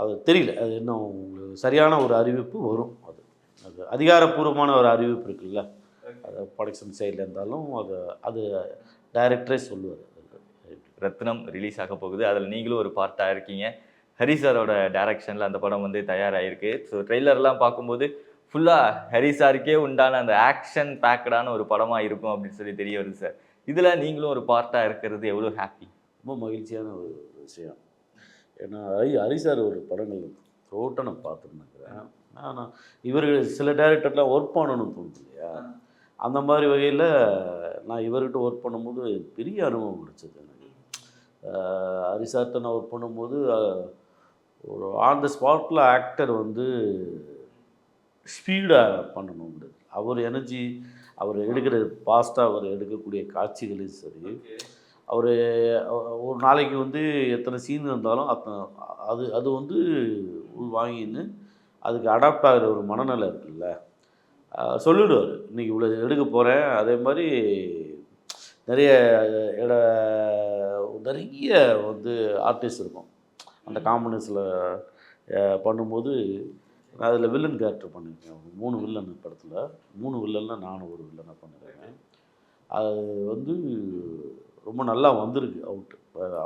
B: அது தெரியல, அது இன்னும் உங்களுக்கு சரியான ஒரு அறிவிப்பு வரும். அது அதிகாரப்பூர்வமான ஒரு அறிவிப்பு இருக்குல்ல, அது ப்ரொடக்ஷன் சைடில் இருந்தாலும் அது டைரக்டரே சொல்லுவார்.
A: ரத்னம் ரிலீஸ் ஆக போகுது, அதில் நீங்களும் ஒரு பார்ட்டாக இருக்கீங்க. ஹரி சாரோட டைரக்ஷனில் அந்த படம் வந்து தயாராகிருக்கு. ஸோ ட்ரெய்லர்லாம் பார்க்கும்போது ஃபுல்லாக ஹரி சாருக்கே உண்டான அந்த ஆக்ஷன் பேக்கடான ஒரு படமாக இருக்கும் அப்படின்னு சொல்லி தெரிய வருது சார். இதில் நீங்களும் ஒரு பார்ட்டாக இருக்கிறது எவ்வளோ ஹாப்பி,
B: ரொம்ப மகிழ்ச்சியான ஒரு விஷயம். ஏன்னா ஹரி சார் ஒரு படங்கள் ரோட்டை நான் பார்த்துருந்துக்கிறேன். ஆனால் இவர்கள் சில டைரக்டர்லாம் ஒர்க் பண்ணணும்னு தோணுது இல்லையா, அந்த மாதிரி வகையில் நான் இவர்கிட்ட ஒர்க் பண்ணும்போது பெரிய அனுபவம் கிடைச்சது எனக்கு. ஹரி சார்கிட்ட நான் ஒர்க் பண்ணும்போது ஒரு ஆன் த ஸ்பாட்டில் ஆக்டர் வந்து ஸ்பீடாக பண்ணணுங்கிறது, அவர் எனர்ஜி, அவர் எடுக்கிற ஃபாஸ்ட்டாக அவர் எடுக்கக்கூடிய காட்சிகளும் சரி, அவர் ஒரு நாளைக்கு வந்து எத்தனை சீன் இருந்தாலும் அது வந்து வாங்கின்னு அதுக்கு அடாப்ட் ஆகிற ஒரு மனநிலை இருக்குல்ல, சொல்லிவிடுவார் இன்றைக்கி இவ்வளோ எடுக்க போகிறேன். அதே மாதிரி நிறைய இட நிறைய வந்து ஆர்டிஸ்ட் இருக்கும் அந்த காம்பினேஷனில் பண்ணும்போது. நான் அதில் வில்லன் கேரக்டர் பண்ணியிருக்கேன். 3 வில்லன் படத்தில், 3 வில்லனில் நானும் ஒரு வில்லனாக பண்ணியிருக்கேன். அது வந்து ரொம்ப நல்லா வந்திருக்கு.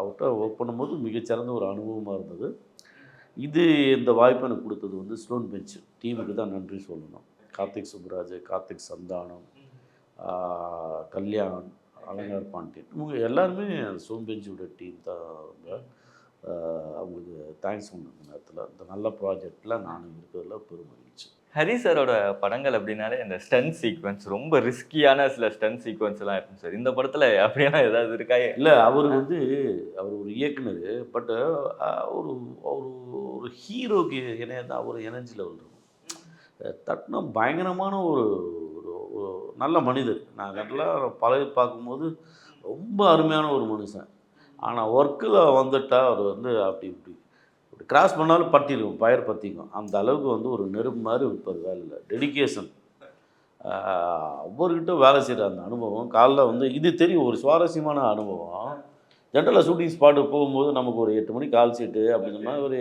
B: அவுட்டாக ஒர்க் பண்ணும்போது மிகச்சிறந்த ஒரு அனுபவமாக இருந்தது. இந்த வாய்ப்பு எனக்கு கொடுத்தது வந்து ஸ்டோன் பெஞ்ச் டீமுக்கு தான் நன்றி சொல்லணும். கார்த்திக் சுப்புராஜ், கார்த்திக் சந்தானம், கல்யாண், அலங்கார் பாண்டியன், இவங்க எல்லாருமே ஸ்டோன் பெஞ்சோட டீம் தான். அவங்களுக்கு தேங்க்ஸ் பண்ண இந்த நேரத்தில். இந்த நல்ல ப்ராஜெக்டில் நானும் இருக்கிறதுல பெருமகிழ்ச்சி.
A: ஹரி சாரோட படங்கள் அப்படின்னாலே இந்த ஸ்டன் சீக்வன்ஸ் ரொம்ப ரிஸ்கியான சில ஸ்டன் சீக்வன்ஸ் எல்லாம் இருக்கும் சார். இந்த படத்தில் அப்படின்னா ஏதாவது இருக்கா?
B: இல்லை, அவர் ஒரு இயக்குனர். பட்டு ஒரு ஒரு ஒரு ஹீரோக்கு இணைய தான் அவர் எனர்ஜி லெவல் இருக்கும். தட்டினா பயங்கரமான ஒரு ஒரு நல்ல மனிதர். நான் நல்லா பழகி பார்க்கும்போது ரொம்ப அருமையான ஒரு மனுஷன். ஆனால் ஒர்க்கில் வந்துட்டால் அவர் வந்து அப்படி இப்படி கிராஸ் பண்ணாலும் பற்றிடும், பயர் பற்றிக்கும். அந்த அளவுக்கு வந்து ஒரு நெருப்பு மாதிரி இருப்பார் வேலையில். டெடிக்கேஷன். ஒவ்வொருக்கிட்ட வேலை செய்கிற அந்த அனுபவம் காலைல வந்து இது தெரியும். ஒரு சுவாரஸ்யமான அனுபவம். ஜென்ரலாக ஷூட்டிங் ஸ்பாட்டுக்கு போகும்போது நமக்கு ஒரு 8 மணிக்கு கால் சீட்டு அப்படின்னா ஒரு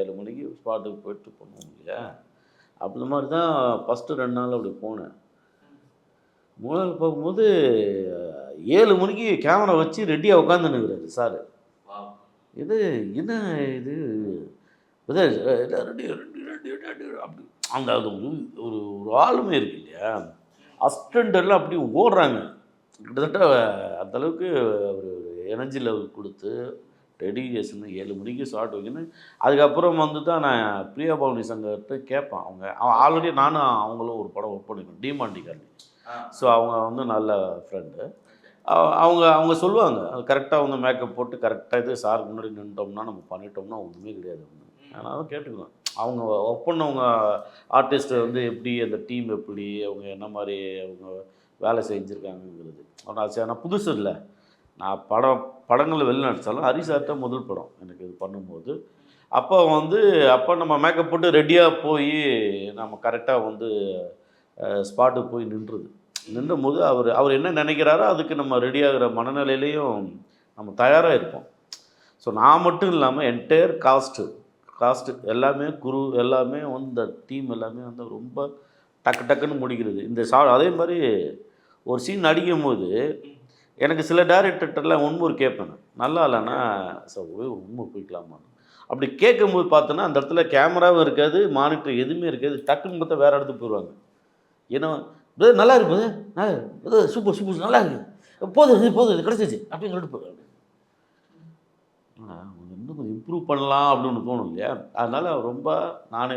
B: 7 மணிக்கு ஸ்பாட்டுக்கு போய்ட்டு பண்ணுவோம் இல்லையா. அப்படி மாதிரி தான் ஃபஸ்ட்டு 2 நாள் அப்படி போனேன். 3 நாள் போகும்போது 7 மணிக்கு கேமரா வச்சு ரெடியாக உட்காந்துன்னுக்குறாரு சார். இது என்ன இது ரெடி அப்படி அந்த அது ஒரு ஒரு ஆளுமை இருக்கு இல்லையா. அசிஸ்டண்டெல்லாம் அப்படி ஓடுறாங்க. கிட்டத்தட்ட அந்தளவுக்கு ஒரு எனர்ஜி லெவல் கொடுத்து டெடிகேஷன். 7 மணிக்கு ஷார்ட் வைக்கணும். அதுக்கப்புறம் வந்து தான் நான் பிரியா பவானி சங்கர்கிட்ட கேட்பேன். அவங்க ஆல்ரெடி நானும் அவங்களும் ஒரு படம் ஒர்க் பண்ணிக்கணும், டிமாண்டி காலனி. ஸோ அவங்க வந்து நல்ல ஃப்ரெண்டு. அவங்க சொல்லுவாங்க கரெக்டாக வந்து மேக்கப் போட்டு கரெக்டாக இது சாருக்கு முன்னாடி நின்றுட்டோம்னா நம்ம பண்ணிட்டோம்னா ஒன்றுமே கிடையாது. அதனால கேட்டுக்குவேன் அவங்க ஒர்க் பண்ணவங்க ஆர்டிஸ்ட்டு வந்து எப்படி, அந்த டீம் எப்படி, அவங்க என்ன மாதிரி அவங்க வேலை செஞ்சுருக்காங்கங்கிறது. ஆனால் புதுசு இல்லை. நான் படங்களில் வெளில நடித்தாலும் ஹரி சார்கிட்ட முதல் படம் எனக்கு இது பண்ணும்போது அப்போ நம்ம மேக்கப் போட்டு ரெடியாக போய் நம்ம கரெக்டாக வந்து ஸ்பாட்டுக்கு போய் நின்றும்போது அவர் என்ன நினைக்கிறாரோ அதுக்கு நம்ம ரெடியாகிற மனநிலையிலையும் நம்ம தயாராக இருப்போம். ஸோ நான் மட்டும் இல்லாமல் என்டையர் காஸ்ட்டு எல்லாமே குரு எல்லாமே வந்து இந்த டீம் எல்லாமே வந்து ரொம்ப டக்குன்னு முடிக்கிறது. அதே மாதிரி ஒரு சீன் நடிக்கும் போது எனக்கு சில டேரக்டர்லாம் உண்மை கேட்பேன். நல்லா இல்லைன்னா சார் உண்மை போய்க்கலாமா அப்படி கேட்கும்போது பார்த்தோன்னா அந்த இடத்துல கேமராவும் இருக்காது, மானிட்டர் எதுவுமே இருக்காது. டக்குன்னு பார்த்தா வேறு இடத்துக்கு போயிடுவாங்க. ஏன்னா நல்லா இருக்குது, சூப்பர் நல்லா இருக்குது, போதும் இது கிடச்சிச்சு அப்படின்னு சொல்லிட்டு போயிடுவாங்க. இன்னும் கொஞ்சம் இம்ப்ரூவ் பண்ணலாம் அப்படின்னு தோணும் இல்லையா. அதனால் ரொம்ப நானே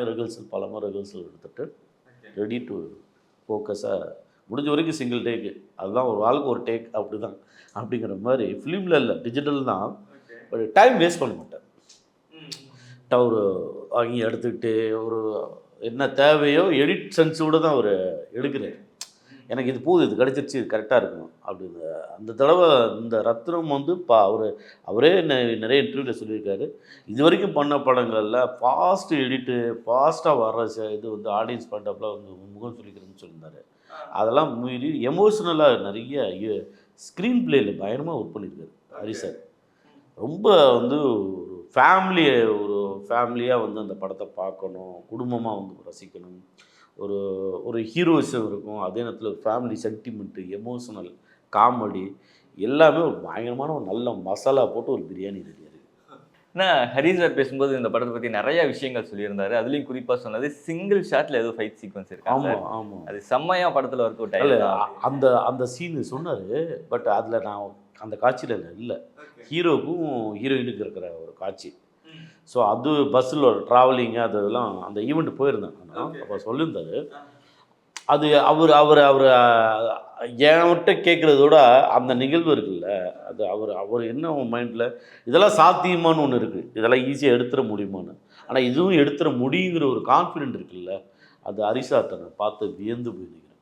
B: பல முறை ரிஹர்சல் எடுத்துகிட்டு ரெடி டு ஃபோக்கஸாக முடிஞ்ச வரைக்கும் சிங்கிள் டேக்கு. அதுதான் ஒரு வாழ்க்கை ஒரு டேக் அப்படி தான் அப்படிங்கிற மாதிரி. ஃபிலிமில் இல்லை, டிஜிட்டல் தான். ஒரு டைம் வேஸ்ட் பண்ண மாட்டேன். ஒரு வாங்கி எடுத்துக்கிட்டு ஒரு என்ன தேவையோ எடிட் சென்ஸோடு தான் அவர் எடுக்கிறார். எனக்கு இது போதும், இது கிடச்சிருச்சு, இது கரெக்டாக இருக்கணும் அப்படின்னு. அந்த தடவை இந்த ரத்னம் வந்து அவரே நிறைய இன்டர்வியூவில் சொல்லியிருக்காரு. இது வரைக்கும் பண்ண படங்களில் ஃபாஸ்ட் எடிட்டு, ஃபாஸ்ட்டாக வர்ற இது வந்து ஆடியன்ஸ் பண்ணுறப்பெல்லாம் வந்து முகம் சொல்லிக்கிறேன்னு சொல்லியிருந்தார். அதெல்லாம் மீறி எமோஷ்னலாக நிறைய ஸ்க்ரீன் பிளேயில் பயங்கரமாக ஒர்க் பண்ணியிருக்காரு ஹரி சார். ரொம்ப வந்து ஒரு ஃபேமிலியாக வந்து அந்த படத்தை பார்க்கணும், குடும்பமாக வந்து ரசிக்கணும். ஒரு ஹீரோயிசம் இருக்கும், அதே நேரத்தில் ஒரு ஃபேமிலி சென்டிமெண்ட்டு, எமோஷனல், காமெடி எல்லாமே ஒரு பயங்கரமான ஒரு நல்ல மசாலா போட்டு ஒரு பிரியாணி ரெடி ஆகுது.
A: ஏன்னா ஹரி சார் பேசும்போது இந்த படத்தை பற்றி நிறைய விஷயங்கள் சொல்லியிருந்தாரு. அதுலேயும் குறிப்பாக சொன்னது சிங்கிள் ஷாட்டில் ஏதோ ஃபைட் சீக்வன்ஸ் இருக்கு.
B: ஆமாம்,
A: அது செம்மையாக படத்தில் ஒர்க் அவுட் ஆகல.
B: அந்த சீனு சொன்னார். பட் அதில் நான் அந்த காட்சியில் இல்லை. ஹீரோவுக்கும் ஹீரோயினுக்கு இருக்கிற ஒரு காட்சி. ஸோ அது பஸ்ஸில் ட்ராவலிங்கு அதெல்லாம் அந்த ஈவெண்ட் போயிருந்தேன். அப்போ சொல்லியிருந்தார். அது அவர் என்கிட்ட கேட்குறதோட அந்த நிகழ்வு இருக்குல்ல, அது அவர் என்ன மைண்டில் இதெல்லாம் சாத்தியமானு ஒன்று இருக்குது, இதெல்லாம் ஈஸியாக எடுத்துட முடியுமான்னு. ஆனால் இதுவும் எடுத்துட முடியுங்கிற ஒரு கான்ஃபிடென்ட் இருக்குல்ல, அது ஹரிசார்ட்ட நான் பார்த்து வியந்து போயிருக்கிறேன்.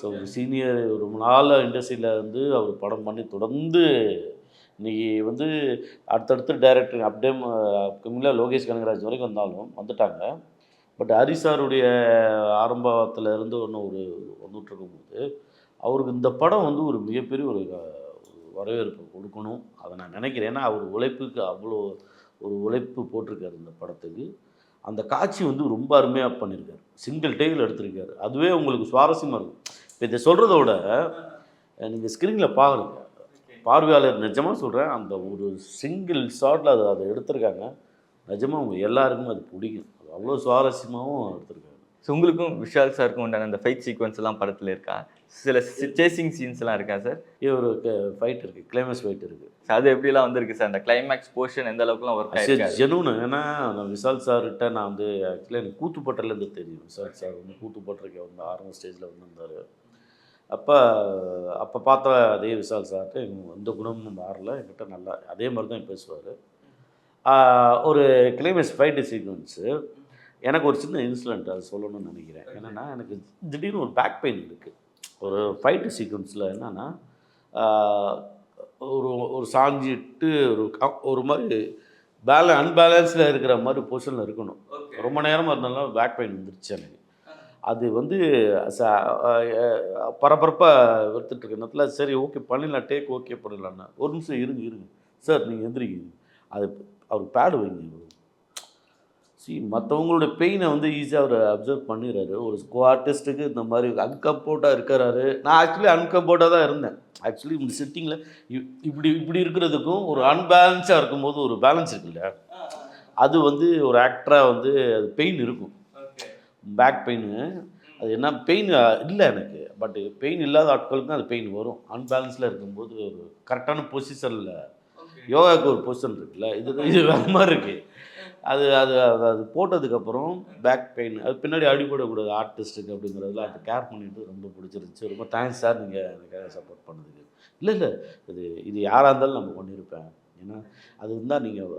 B: ஸோ ஒரு சீனியர் ரொம்ப நாள் இண்டஸ்ட்ரியில் வந்து அவர் படம் பண்ணி தொடர்ந்து இன்றைக்கி வந்து அடுத்தடுத்து டைரக்டர் அப்படியே லோகேஷ் கனகராஜ் வரைக்கும் வந்துட்டாங்க. பட் ஹரிஷ் சாருடைய ஆரம்பத்தில் இருந்து வந்துட்டு இருக்கும்போது அவருக்கு இந்த படம் வந்து ஒரு மிகப்பெரிய ஒரு வரவேற்பு கொடுக்கணும் அதை நான் நினைக்கிறேன். ஏன்னா அவர் உழைப்புக்கு அவ்வளோ ஒரு உழைப்பு போட்டிருக்காரு இந்த படத்துக்கு. அந்த காட்சி வந்து ரொம்ப அருமையாக பண்ணியிருக்காரு. சிங்கிள் டேக்கில் எடுத்திருக்காரு. அதுவே உங்களுக்கு சுவாரஸ்யமாக இருக்கும். இப்போ இதை சொல்கிறத விட நீங்கள் ஸ்க்ரீனில் பாருங்க, பார்வையாளர் நிஜமாக சொல்கிறேன், அந்த ஒரு சிங்கிள் ஷாட்டில் அதை எடுத்திருக்காங்க. நிஜமாக அவங்க எல்லாருக்குமே அது பிடிக்கும். அது அவ்வளோ சுவாரஸ்யமாகவும் எடுத்திருக்காங்க.
A: ஸோ உங்களுக்கும் விஷால் சாருக்கும் உண்டான அந்த ஃபைட் சீக்வன்ஸ் எல்லாம் படத்தில் இருக்கா? சில சேசிங் சீன்ஸ்லாம் இருக்கா சார்?
B: ஒரு ஃபைட் இருக்குது, கிளைமேக்ஸ் ஃபைட் இருக்குது.
A: அது எப்படிலாம் வந்திருக்கு சார்? அந்த கிளைமேக்ஸ் போர்ஷன் எந்த அளவுக்குலாம் ஒர்க் ஆகிருக்கு?
B: ஜெனூனு. ஏன்னா நான் விஷால் சார்கிட்ட நான் வந்து ஆக்சுவலி எனக்கு கூத்துப்பட்டிலேருந்து தெரியும். விஷால் சார் வந்து கூத்துப்பட்டிருக்க வந்து ஆரம்ப ஸ்டேஜில் வந்திருந்தார். அப்போ பார்த்த அதே விஷால் சார்கிட்ட எந்த குணமும் மாறல. என்கிட்ட நல்லா அதே மாதிரி தான் பேசுவார். ஒரு கிளைமேக்ஸ் ஃபைட்டு சீக்வன்ஸு எனக்கு ஒரு சின்ன இன்சிடென்ட் அது சொல்லணும்னு நினைக்கிறேன். என்னென்னா எனக்கு திடீர்னு ஒரு பேக் பெயின் இருக்குது. ஒரு ஃபைட்டு சீக்வன்ஸில் என்னென்னா ஒரு சாஞ்சிட்டு ஒரு மாதிரி அன்பேலன்ஸில் இருக்கிற மாதிரி பொசிஷனில் இருக்கணும். ரொம்ப நேரமாக இருந்தாலும் பேக் பெயின் வந்துருச்சு எனக்கு. அது வந்து பரபரப்பாக எடுத்துகிட்டு நேரத்தில் சரி ஓகே பண்ணிடலாம், டேக் ஓகே பண்ணிடலான்னா ஒரு நிமிஷம் இருங்க சார், நீங்கள் எந்திரிங்க, அது அவருக்கு பேடு வைங்க. மற்றவங்களோட பெயினை வந்து ஈஸியாக அவர் அப்சர்வ் பண்ணிடுறாரு. ஒரு ஆர்டிஸ்ட்டுக்கு இந்த மாதிரி அன்கம்ஃபர்ட்டாக இருக்கிறாரு. நான் ஆக்சுவலி அன்கம்ஃபர்ட்டாக தான் இருந்தேன். ஆக்சுவலி இந்த சிட்டிங்கில் இப்படி இருக்கிறதுக்கும் ஒரு அன்பேலன்ஸாக இருக்கும்போது ஒரு பேலன்ஸ் இருக்குல்ல, அது வந்து ஒரு ஆக்டராக வந்து அது பெயின் இருக்கும். பேக் பெயின் அது என்ன பெயின் இல்லை எனக்கு, பட் பெயின் இல்லாத ஆட்களுக்கும் அது பெயின் வரும். அன்பேலன்ஸில் இருக்கும்போது ஒரு கரெக்டான பொசிஷனில் யோகாவுக்கு ஒரு பொசிஷன் இருக்குல்ல, இது வேறு மாதிரி இருக்குது. அது அது அது போட்டதுக்கப்புறம் பேக் பெயின் அது பின்னாடி அடிபடக்கூடாது ஆர்டிஸ்ட்டுக்கு அப்படிங்கிறதுல அது கேர் பண்ணிட்டு ரொம்ப பிடிச்சிருந்துச்சி. ரொம்ப தேங்க்ஸ் சார் நீங்கள் எனக்காக சப்போர்ட் பண்ணதுக்கு. இல்லை இது யாராக இருந்தாலும் நம்ம பண்ணியிருப்பேன். ஏன்னா அது இருந்தால் நீங்கள்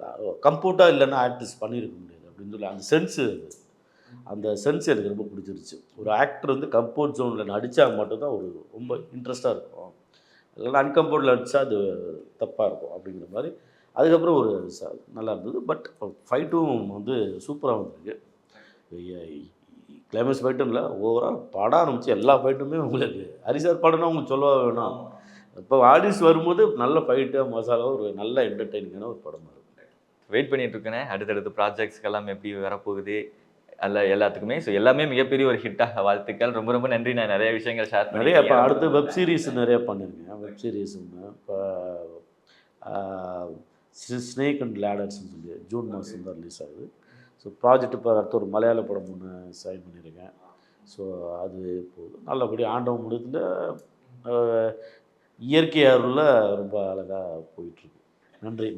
B: கம்ஃபர்ட்டாக இல்லைன்னா ஆர்டிஸ்ட் பண்ணியிருக்க முடியாது அப்படின்னு சொல்லி அந்த சென்ஸ் எனக்கு ரொம்ப பிடிச்சிருச்சு. ஒரு ஆக்டர் வந்து கம்ஃபர்ட் ஜோனில் நடித்தா மட்டும்தான் ஒரு ரொம்ப இன்ட்ரெஸ்ட்டாக இருக்கும். இல்லைன்னா அன்கம்ஃபர்ட்டில் நடித்தா அது தப்பாக இருக்கும் அப்படிங்கிற மாதிரி. அதுக்கப்புறம் ஒரு நல்லா இருந்தது. பட் ஃபைட்டும் வந்து சூப்பராக வந்திருக்கு. கிளைமேக்ஸ் ஃபைட்டும் இல்லை, ஓவரால் படம் ஆரம்பிச்சு எல்லா ஃபைட்டுமே உங்களுக்கு ஹரிசார் படம்னா உங்களுக்கு சொல்ல வேணும். இப்போ ஆடியன்ஸ் வரும்போது நல்ல ஃபைட்டாக மசாலாக ஒரு நல்ல என்டர்டெய்னிங்கான ஒரு படமாக இருக்கும்.
A: வெயிட் பண்ணிட்டு இருக்கேன் அடுத்தடுத்த ப்ராஜெக்ட்ஸ்க்கெல்லாம் எப்படி வரப்போகுது எல்லாத்துக்குமே. ஸோ எல்லாமே மிகப்பெரிய ஒரு ஹிட்டாக வாழ்த்துக்கள். ரொம்ப ரொம்ப நன்றி. நான் நிறைய விஷயங்கள் ஷேர்
B: நிறைய இப்போ அடுத்து வெப் சீரிஸ் நிறையா பண்ணியிருக்கேன். வெப் சீரிஸுங்க இப்போ ஸ்னேக் அண்ட் லேடர்ஸ்ன்னு சொல்லி ஜூன் மாதம் தான் ரிலீஸ் ஆகுது. ஸோ ப்ராஜெக்ட் இப்போ அடுத்த ஒரு மலையாள படம் ஒன்று சைன் பண்ணியிருக்கேன். ஸோ அது போதும் நல்லபடியாக ஆண்டவன் முடியத்தில் இயற்கை அருளில் ரொம்ப அழகாக போயிட்டுருக்கு. நன்றி.